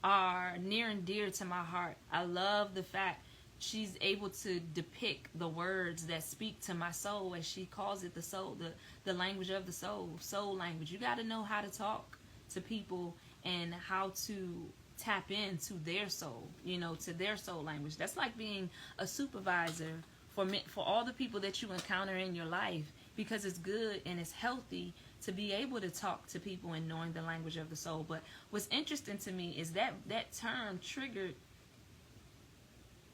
are near and dear to my heart. I love the fact she's able to depict the words that speak to my soul, as she calls it, the soul, the language of the soul language. You got to know how to talk to people and how to tap into their soul, to their soul language. That's like being a supervisor for all the people that you encounter in your life, because it's good and it's healthy to be able to talk to people and knowing the language of the soul. But what's interesting to me is that term triggered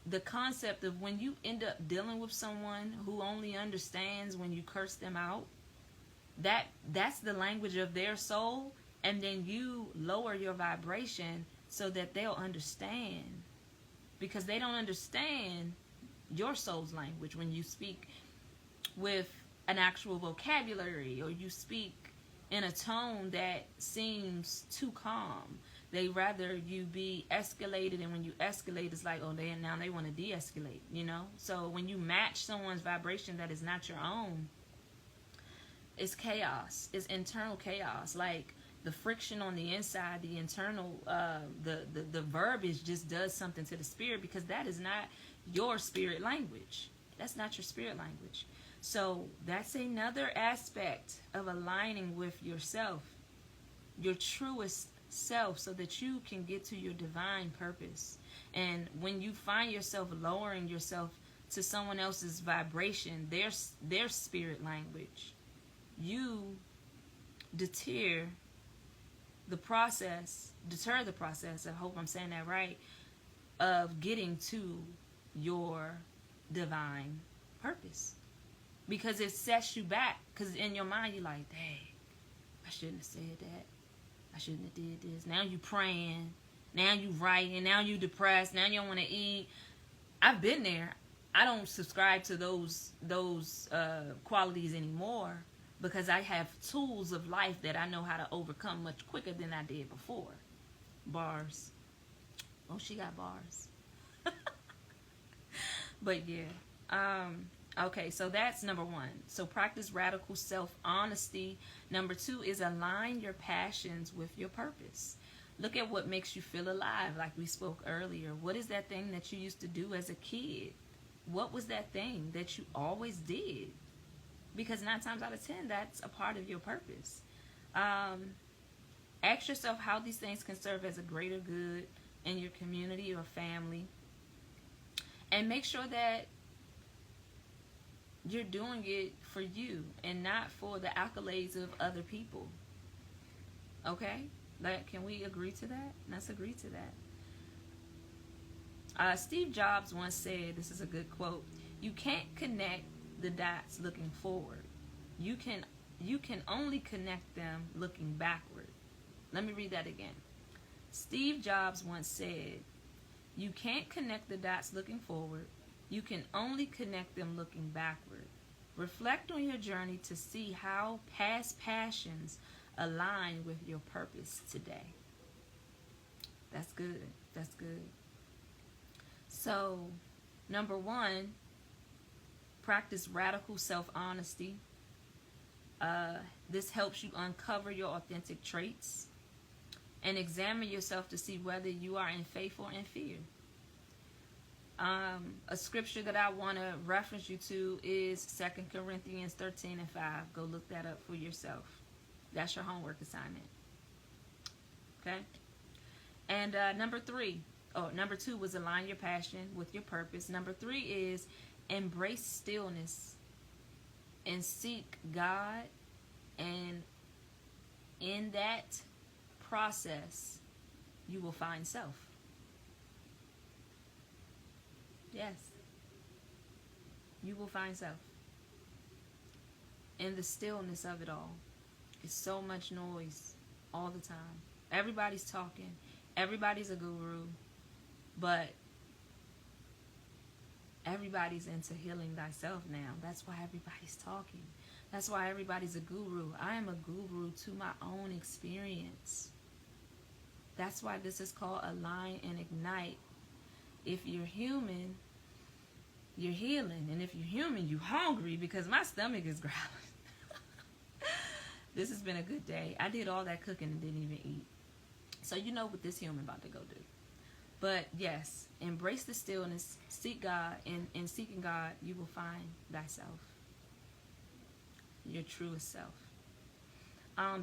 the concept of when you end up dealing with someone who only understands when you curse them out. That's the language of their soul, And then you lower your vibration so that they'll understand, because they don't understand your soul's language when you speak with an actual vocabulary, or you speak in a tone that seems too calm. They rather you be escalated, and when you escalate, it's like, oh, now they want to de-escalate, you know? So when you match someone's vibration that is not your own, it's chaos. It's internal chaos. Like the friction on the inside, the internal, the verbiage just does something to the spirit, because that is not your spirit language. That's not your spirit language. So that's another aspect of aligning with yourself, your truest self, so that you can get to your divine purpose. And when you find yourself lowering yourself to someone else's vibration, their spirit language, you deter the process, I hope I'm saying that right, of getting to your divine purpose. Because it sets you back. Because in your mind, you're like, dang, I shouldn't have said that. I shouldn't have did this. Now you praying. Now you writing. Now you depressed. Now you don't want to eat. I've been there. I don't subscribe to those qualities anymore, because I have tools of life that I know how to overcome much quicker than I did before. Bars. Oh, she got bars. But yeah. Okay, so that's number 1. So practice radical self-honesty. Number 2 is align your passions with your purpose. Look at what makes you feel alive, like we spoke earlier. What is that thing that you used to do as a kid? What was that thing that you always did? Because 9 times out of 10, that's a part of your purpose. Ask yourself how these things can serve as a greater good in your community or family. And make sure that you're doing it for you and not for the accolades of other people. Okay? Like, can we agree to that? Let's agree to that. Steve Jobs once said, this is a good quote, you can't connect the dots looking forward. You can only connect them looking backward. Let me read that again. Steve Jobs once said, you can't connect the dots looking forward. You can only connect them looking backward. Reflect on your journey to see how past passions align with your purpose today. That's good. That's good. So, number 1, practice radical self-honesty. This helps you uncover your authentic traits and examine yourself to see whether you are in faith or in fear. A scripture that I want to reference you to is 2 Corinthians 13:5. Go look that up for yourself. That's your homework assignment. Okay? And number 2 was align your passion with your purpose. Number 3 is embrace stillness and seek God. And in that process, you will find self. Yes. You will find self. In the stillness of it all. It's so much noise all the time. Everybody's talking. Everybody's a guru. But everybody's into healing thyself now. That's why everybody's talking. That's why everybody's a guru. I am a guru to my own experience. That's why this is called Align and Ignite. If you're human, you're healing. And if you're human, you're hungry, because my stomach is growling. This has been a good day. I did all that cooking and didn't even eat. So you know what this human about to go do. But yes, embrace the stillness, seek God, and in seeking God, you will find thyself, your truest self.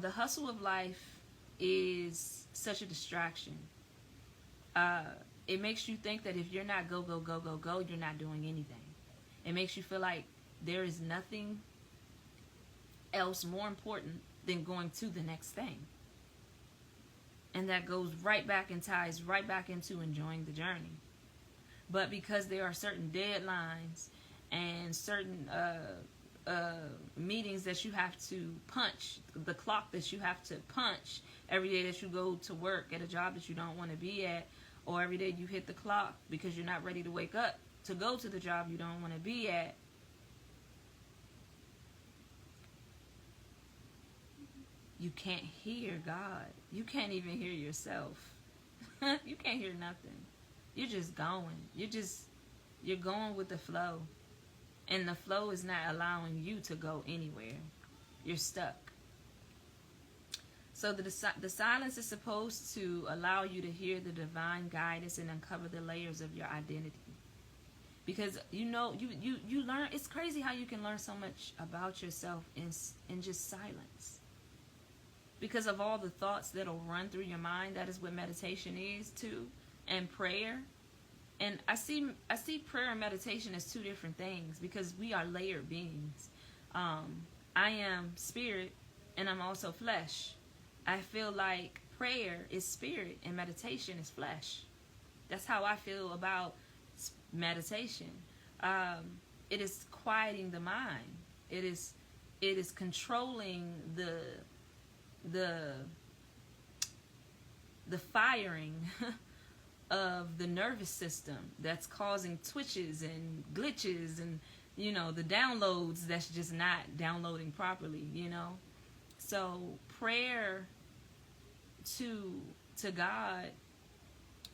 The hustle of life is such a distraction. It makes you think that if you're not go, you're not doing anything. It makes you feel like there is nothing else more important than going to the next thing. And that goes right back and ties right back into enjoying the journey. But because there are certain deadlines and certain meetings that you have to punch, the clock that you have to punch every day that you go to work at a job that you don't want to be at, or every day you hit the clock because you're not ready to wake up to go to the job you don't want to be at. You can't hear God. You can't even hear yourself. You can't hear nothing. You're just going. You're going with the flow. And the flow is not allowing you to go anywhere. You're stuck. So the silence is supposed to allow you to hear the divine guidance and uncover the layers of your identity. Because you learn, it's crazy how you can learn so much about yourself in just silence. Because of all the thoughts that'll run through your mind. That is what meditation is too, and prayer. And I see prayer and meditation as two different things, because we are layered beings. I am spirit and I'm also flesh. I feel like prayer is spirit and meditation is flesh. That's how I feel about meditation. It is quieting the mind. It is controlling the firing of the nervous system that's causing twitches and glitches and the downloads that's just not downloading properly. So prayer to God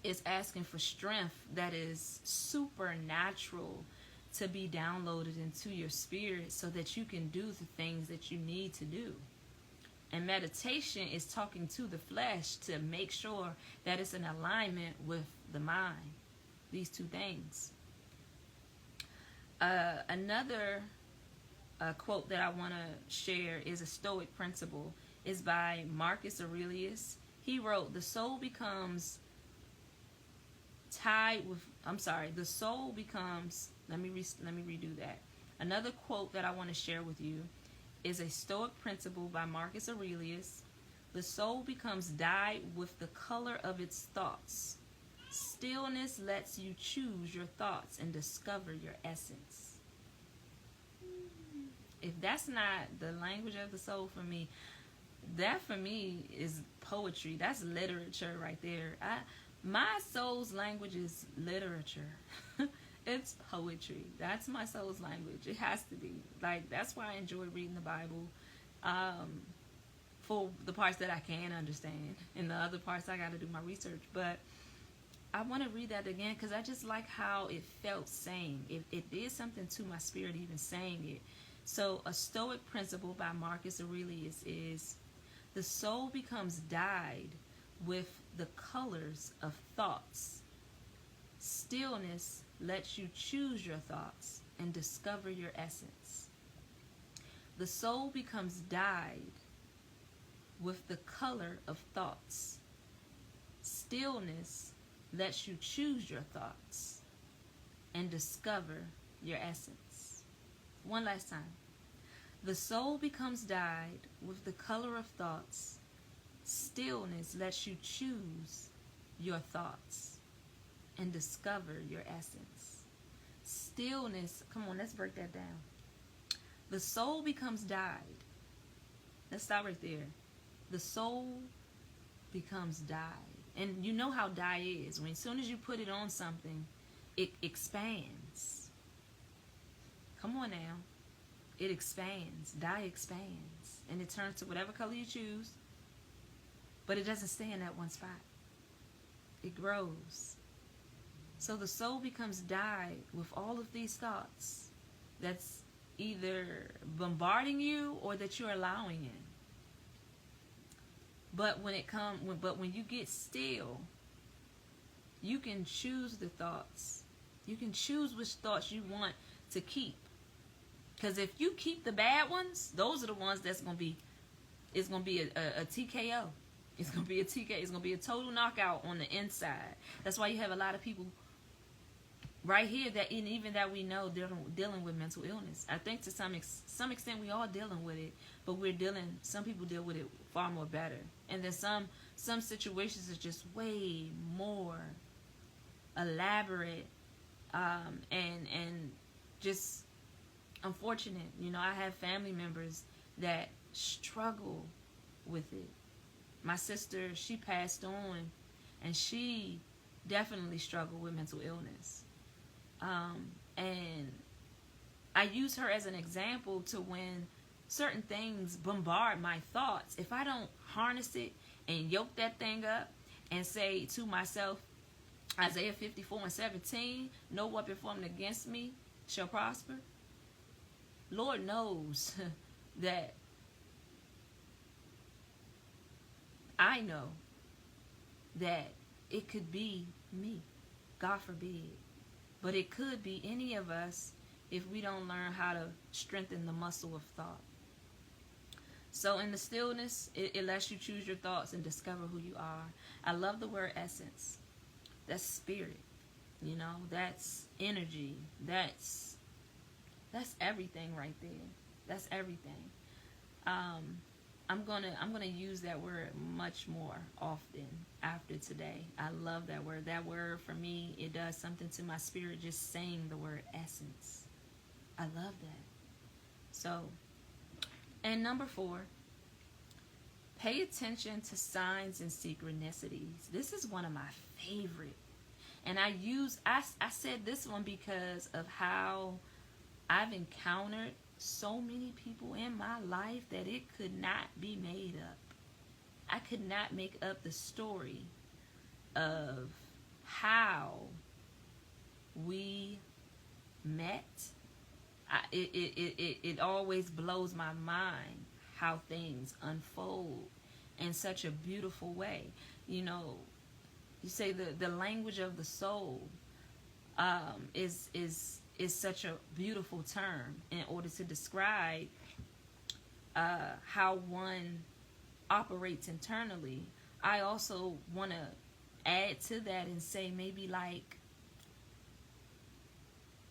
is asking for strength that is supernatural to be downloaded into your spirit so that you can do the things that you need to do. And meditation is talking to the flesh to make sure that it's in alignment with the mind. These two things. Another quote that I want to share is a Stoic principle. It's by Marcus Aurelius. He wrote, the soul becomes, let me redo that. Another quote that I want to share with you is a Stoic principle by Marcus Aurelius. The soul becomes dyed with the color of its thoughts. Stillness lets you choose your thoughts and discover your essence. If that's not the language of the soul for me, that for me is poetry. That's literature right there. My soul's language is literature. It's poetry. That's my soul's language. It has to be. Like, that's why I enjoy reading the Bible. For the parts that I can understand. And the other parts I got to do my research. But I want to read that again because I just like how it felt saying. It did something to my spirit even saying it. So a Stoic principle by Marcus Aurelius is, the soul becomes dyed with the colors of thoughts. Stillness lets you choose your thoughts and discover your essence. The soul becomes dyed with the color of thoughts. Stillness lets you choose your thoughts and discover your essence. One last time. The soul becomes dyed with the color of thoughts. Stillness lets you choose your thoughts and discover your essence. Stillness, come on, let's break that down. The soul becomes dyed. Let's stop right there. The soul becomes dyed. And you know how dye is. As soon as you put it on something, it expands. Come on now. It expands. Dye expands. And it turns to whatever color you choose. But it doesn't stay in that one spot. It grows. So the soul becomes dyed with all of these thoughts that's either bombarding you or that you're allowing in. But when you get still, you can choose the thoughts. You can choose which thoughts you want to keep. Because if you keep the bad ones, those are the ones it's going to be a TKO. It's going to be a TK. It's going to be a total knockout on the inside. That's why you have a lot of people right here that even that we know dealing with mental illness. I think to some extent we all dealing with it, but some people deal with it far more better. And then some situations are just way more elaborate and just I'm fortunate. I have family members that struggle with it. My sister, she passed on, and she definitely struggled with mental illness. And I use her as an example to when certain things bombard my thoughts. If I don't harness it and yoke that thing up and say to myself, Isaiah 54:17, no weapon formed against me shall prosper. Lord knows that I know that it could be me, God forbid. But it could be any of us if we don't learn how to strengthen the muscle of thought. So in the stillness, it lets you choose your thoughts and discover who you are. I love the word essence. That's spirit. That's energy. That's everything right there. That's everything. I'm gonna use that word much more often after today. I love that word. That word for me, it does something to my spirit just saying the word essence. I love that. So, and number 4, pay attention to signs and synchronicities. This is one of my favorite. And I said this one because of how I've encountered so many people in my life that it could not be made up. I could not make up the story of how we met. It always blows my mind how things unfold in such a beautiful way. You say the language of the soul is such a beautiful term in order to describe how one operates internally. I also want to add to that and say maybe like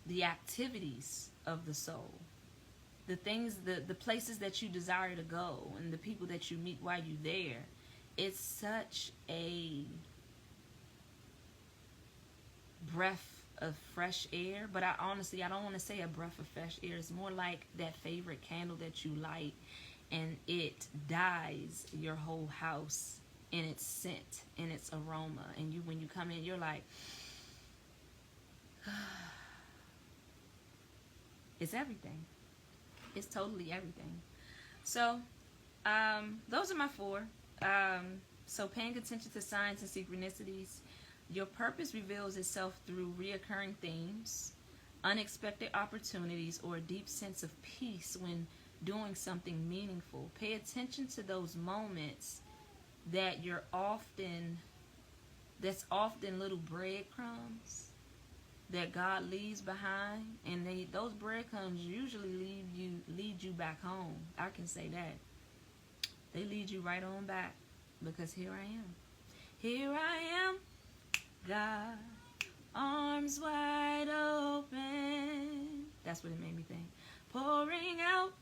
the activities of the soul, the things, the places that you desire to go, and the people that you meet while you're there. It's such a breath of fresh air, but I don't want to say a breath of fresh air. It's more like that favorite candle that you light and it dyes your whole house in its scent, in its aroma, and when you come in, you're like, it's everything. It's totally everything. So those are my 4. So paying attention to signs and synchronicities. Your purpose reveals itself through reoccurring themes, unexpected opportunities, or a deep sense of peace when doing something meaningful. Pay attention to those moments that's often little breadcrumbs that God leaves behind, and those breadcrumbs usually lead you back home. I can say that. They lead you right on back, because here I am. Here I am, God, arms wide open. That's what it made me think. Pouring out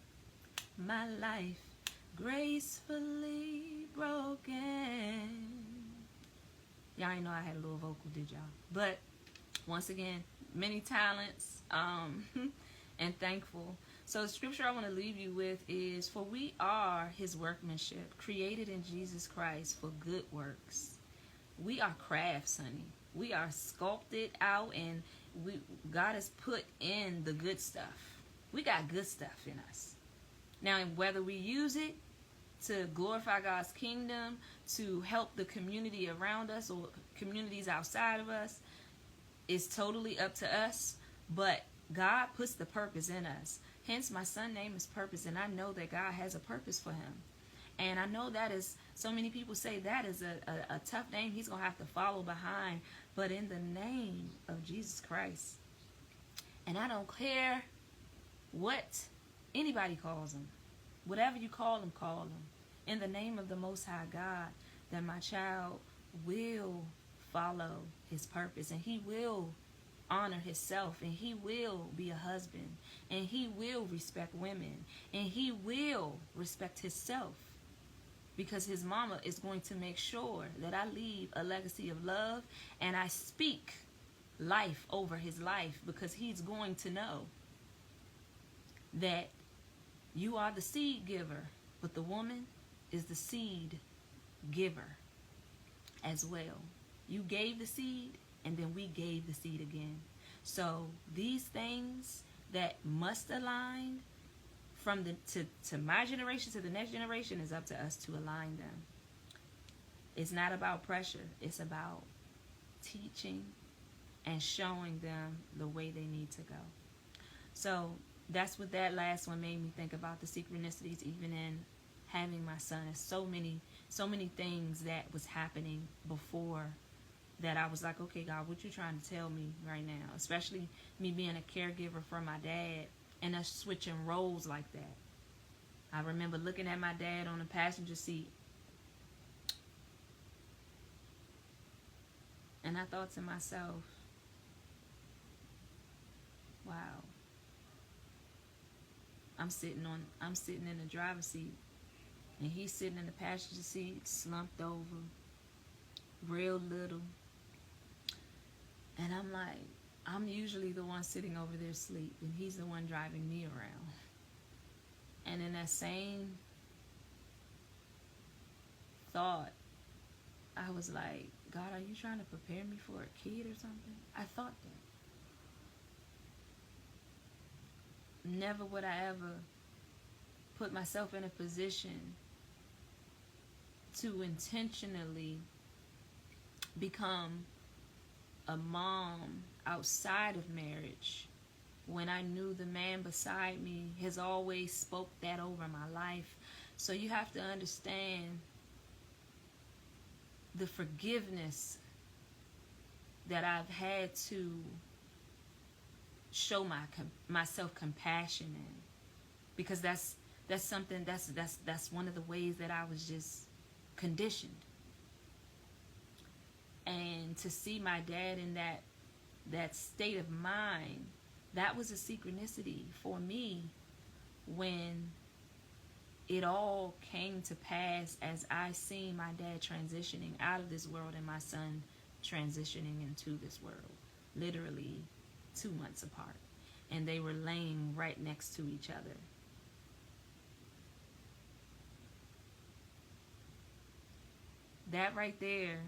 my life, gracefully broken. Y'all ain't know I had a little vocal, did y'all? But once again, many talents, and thankful. So the scripture I want to leave you with is, for we are his workmanship, created in Jesus Christ for good works. We are crafts, honey. We are sculpted out, and God has put in the good stuff. We got good stuff in us. Now, whether we use it to glorify God's kingdom, to help the community around us or communities outside of us, is totally up to us. But God puts the purpose in us. Hence, my son's name is Purpose, and I know that God has a purpose for him. And I know that is, so many people say that is a tough name he's going to have to follow behind. But in the name of Jesus Christ, and I don't care what anybody calls him, whatever you call him, in the name of the Most High God, that my child will follow his purpose, and he will honor himself, and he will be a husband, and he will respect women, and he will respect himself, because his mama is going to make sure that I leave a legacy of love, and I speak life over his life, because he's going to know that you are the seed giver, but the woman is the seed giver as well. You gave the seed, and then we gave the seed again. So these things that must align from to my generation to the next generation is up to us to align them. It's not about pressure. It's about teaching and showing them the way they need to go. So that's what that last one made me think about, the synchronicities, even in having my son. There's so many things that was happening before that I was like, okay, God, what you trying to tell me right now? Especially me being a caregiver for my dad and us switching roles like that. I remember looking at my dad on the passenger seat, and I thought to myself, wow, I'm sitting in the driver's seat, and he's sitting in the passenger seat, slumped over, real little. And I'm like, I'm usually the one sitting over there asleep, and he's the one driving me around. And in that same thought, I was like, God, are you trying to prepare me for a kid or something? I thought that. Never would I ever put myself in a position to intentionally become a mom outside of marriage when I knew the man beside me has always spoke that over my life. So you have to understand the forgiveness that I've had to show myself compassion in, because that's something that's one of the ways that I was just conditioned. And to see my dad in that state of mind, that was a synchronicity for me when it all came to pass as I seen my dad transitioning out of this world and my son transitioning into this world, literally 2 months apart. And they were laying right next to each other. That right there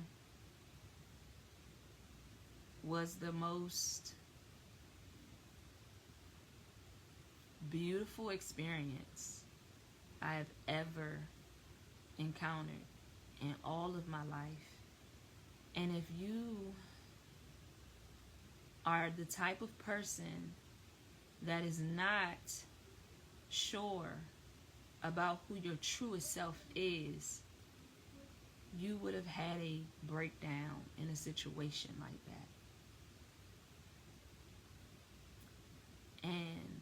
was the most beautiful experience I have ever encountered in all of my life. And if you are the type of person that is not sure about who your truest self is, you would have had a breakdown in a situation like that. And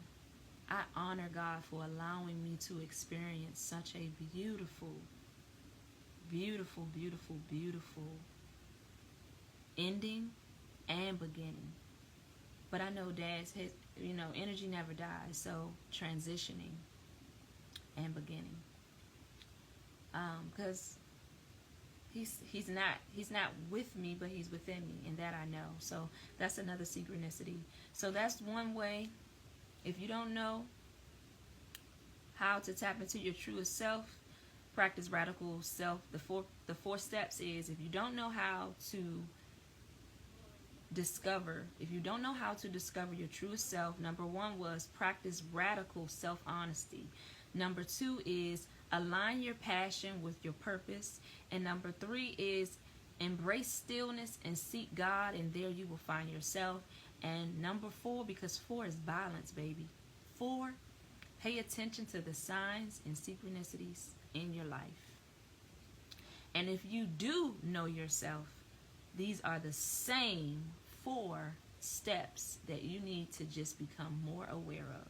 I honor God for allowing me to experience such a beautiful, beautiful, beautiful, beautiful ending and beginning. But I know Dad's, energy never dies. So transitioning and beginning, because he's not with me, but he's within me, and that I know. So that's another synchronicity. So that's one way. If you don't know how to tap into your truest self, practice radical self. The four steps is, if you don't know how to discover your truest self, number 1 was practice radical self-honesty. Number 2 is align your passion with your purpose. And number 3 is embrace stillness and seek God, and there you will find yourself. And number 4, because 4 is balance, baby. 4, pay attention to the signs and synchronicities in your life. And if you do know yourself, these are the same 4 steps that you need to just become more aware of.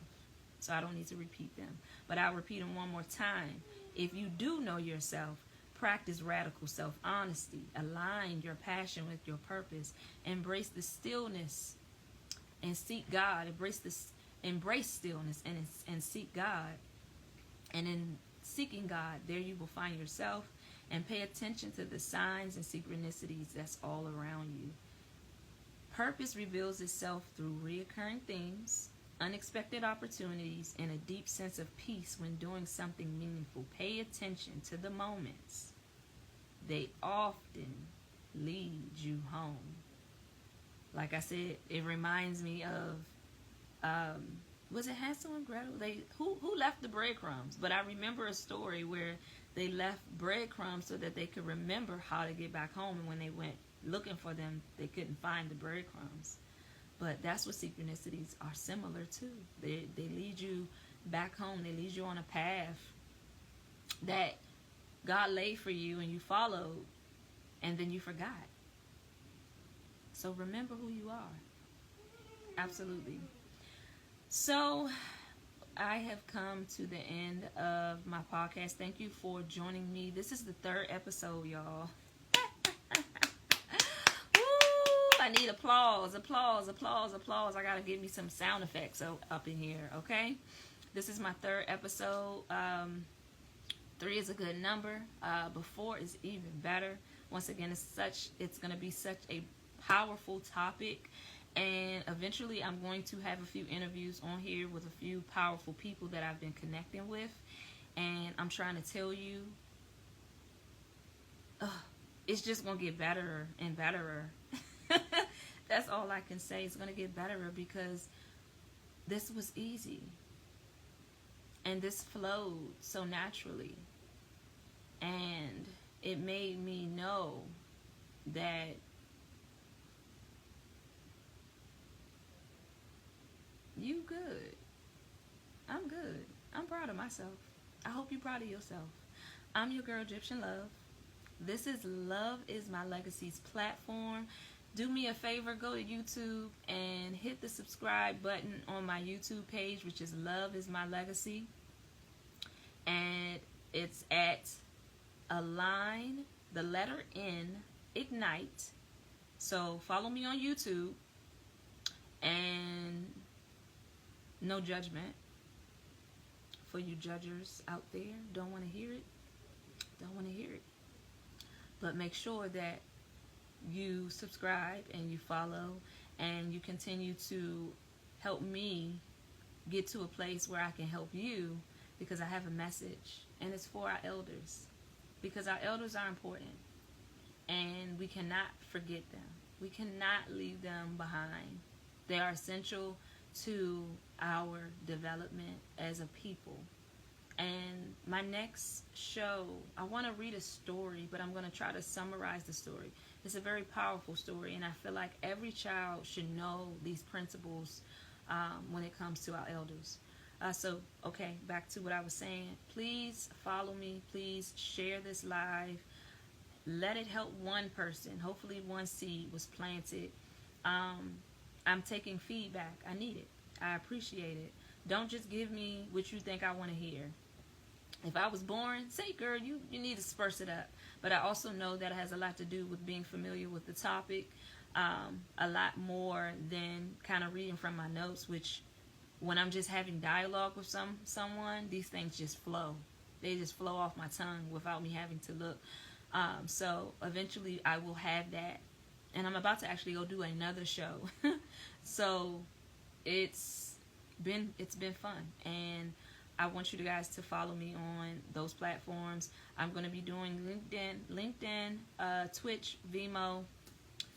So I don't need to repeat them, but I'll repeat them one more time. If you do know yourself, practice radical self-honesty. Align your passion with your purpose. Embrace the stillness and seek God. Embrace stillness and seek God. And in seeking God, there you will find yourself. And pay attention to the signs and synchronicities that's all around you. Purpose reveals itself through reoccurring themes. unexpected opportunities, and a deep sense of peace when doing something meaningful. Pay attention to the moments. They often lead you home. Like I said, it reminds me of, was it Hansel and Gretel? Who left the breadcrumbs? But I remember a story where they left breadcrumbs so that they could remember how to get back home. And when they went looking for them, they couldn't find the breadcrumbs. But that's what synchronicities are similar to. They lead you back home. They lead you on a path that God laid for you and you followed, and then you forgot. So remember who you are. Absolutely. So I have come to the end of my podcast. Thank you for joining me. This is the 3rd episode, y'all. I need applause. I gotta give me some sound effects up in here, okay? This is my 3rd episode. 3 is a good number, but 4 is even better. Once again, it's gonna be such a powerful topic, and eventually I'm going to have a few interviews on here with a few powerful people that I've been connecting with, and I'm trying to tell you, it's just gonna get better and better. That's all I can say. It's going to get better because this was easy. And this flowed so naturally. And it made me know that you good. I'm good. I'm proud of myself. I hope you're proud of yourself. I'm your girl, Egyptian Love. This is Love is My Legacy's platform. Do me a favor, go to YouTube and hit the subscribe button on my YouTube page, which is Love is My Legacy. And it's at Align, the letter N, Ignite. So follow me on YouTube, and no judgment for you judgers out there. Don't want to hear it. Don't want to hear it. But make sure that you subscribe and you follow and you continue to help me get to a place where I can help you, because I have a message, and it's for our elders, because our elders are important and we cannot forget them. We cannot leave them behind. They are essential to our development as a people. And my next show, I want to read a story, but I'm going to try to summarize the story. It's a very powerful story, and I feel like every child should know these principles when it comes to our elders. Okay, back to what I was saying. Please follow me. Please share this live. Let it help one person. Hopefully one seed was planted. I'm taking feedback. I need it. I appreciate it. Don't just give me what you think I want to hear. If I was boring, say, girl, you need to spruce it up. But I also know that it has a lot to do with being familiar with the topic, a lot more than kind of reading from my notes, which when I'm just having dialogue with someone, these things just flow. They just flow off my tongue without me having to look. So eventually I will have that. And I'm about to actually go do another show. So it's been fun. And I want you guys to follow me on those platforms. I'm going to be doing LinkedIn, Twitch, Vimeo,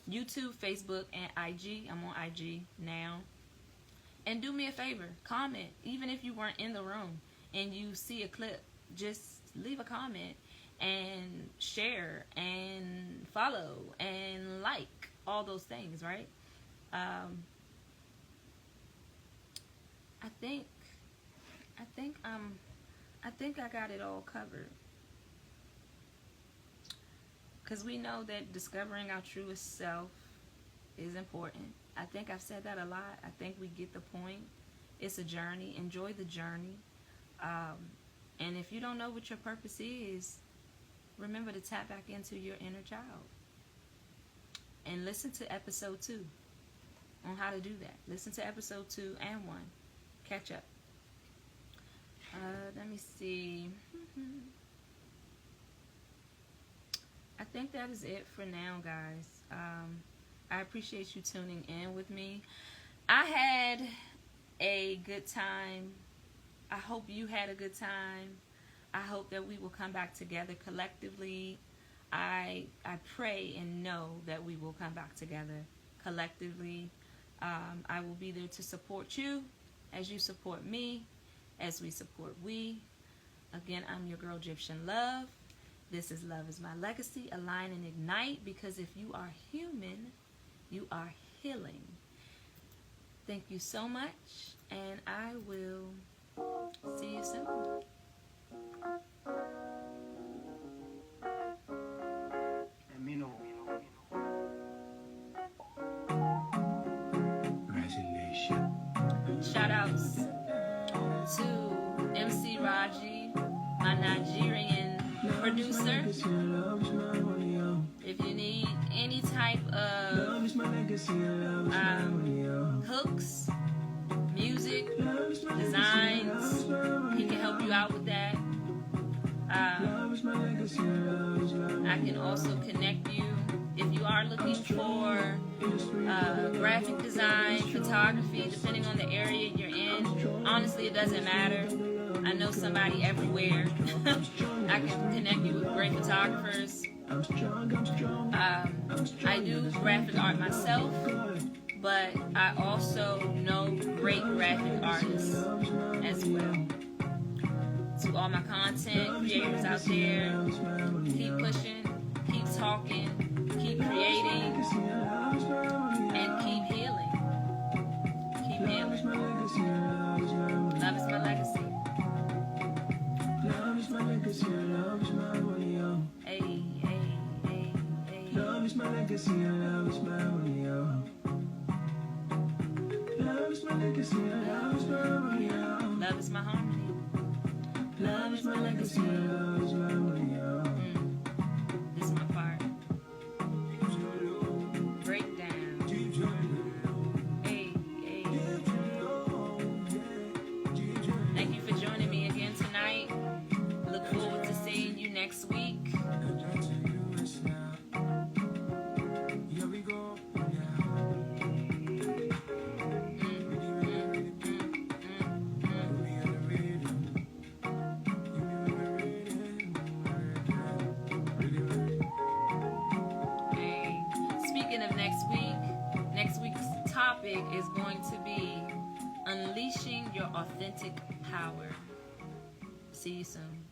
YouTube, Facebook, and IG. I'm on IG now. And do me a favor, comment. Even if you weren't in the room and you see a clip, just leave a comment and share and follow and like, all those things, right? I think I got it all covered. Because we know that discovering our truest self is important. I think I've said that a lot. I think we get the point. It's a journey. Enjoy the journey. And if you don't know what your purpose is, remember to tap back into your inner child. And listen to episode 2 on how to do that. Listen to episode 2 and 1. Catch up. Let me see. I think that is it for now, guys. I appreciate you tuning in with me. I had a good time. I hope you had a good time. I hope that we will come back together collectively. I pray and know that we will come back together collectively. I will be there to support you as you support me, as we support we. Again, I'm your girl, Egyptian Love. This is Love is My Legacy. Align and ignite, because if you are human, you are healing. Thank you so much, and I will see you soon. Shout outs to MC Raji, my Nigerian producer. If you need any type of hooks, music, designs, he can help you out with that. I can also connect you if you are looking for graphic design, photography, depending on the area you're in. Honestly, it doesn't matter. I know somebody everywhere. I can connect you with great photographers. I do graphic art myself, but I also know great graphic artists as well. To all my content creators out there, keep pushing, keep talking, keep creating, and keep healing. Keep healing. Love is my legacy. Love is my legacy, love is my money, yo. Hey, hey, hey, hey. Love is my legacy, love is my money, yo. Love is my legacy, love is my money, yo. Love is my harmony. Love is my legacy, love is my money, yo. This is my part. Breakdown. Hey, hey. Thank you for joining me again tonight. Look forward to seeing you next week. Speaking of next week's topic is going to be unleashing your authentic power. See you soon.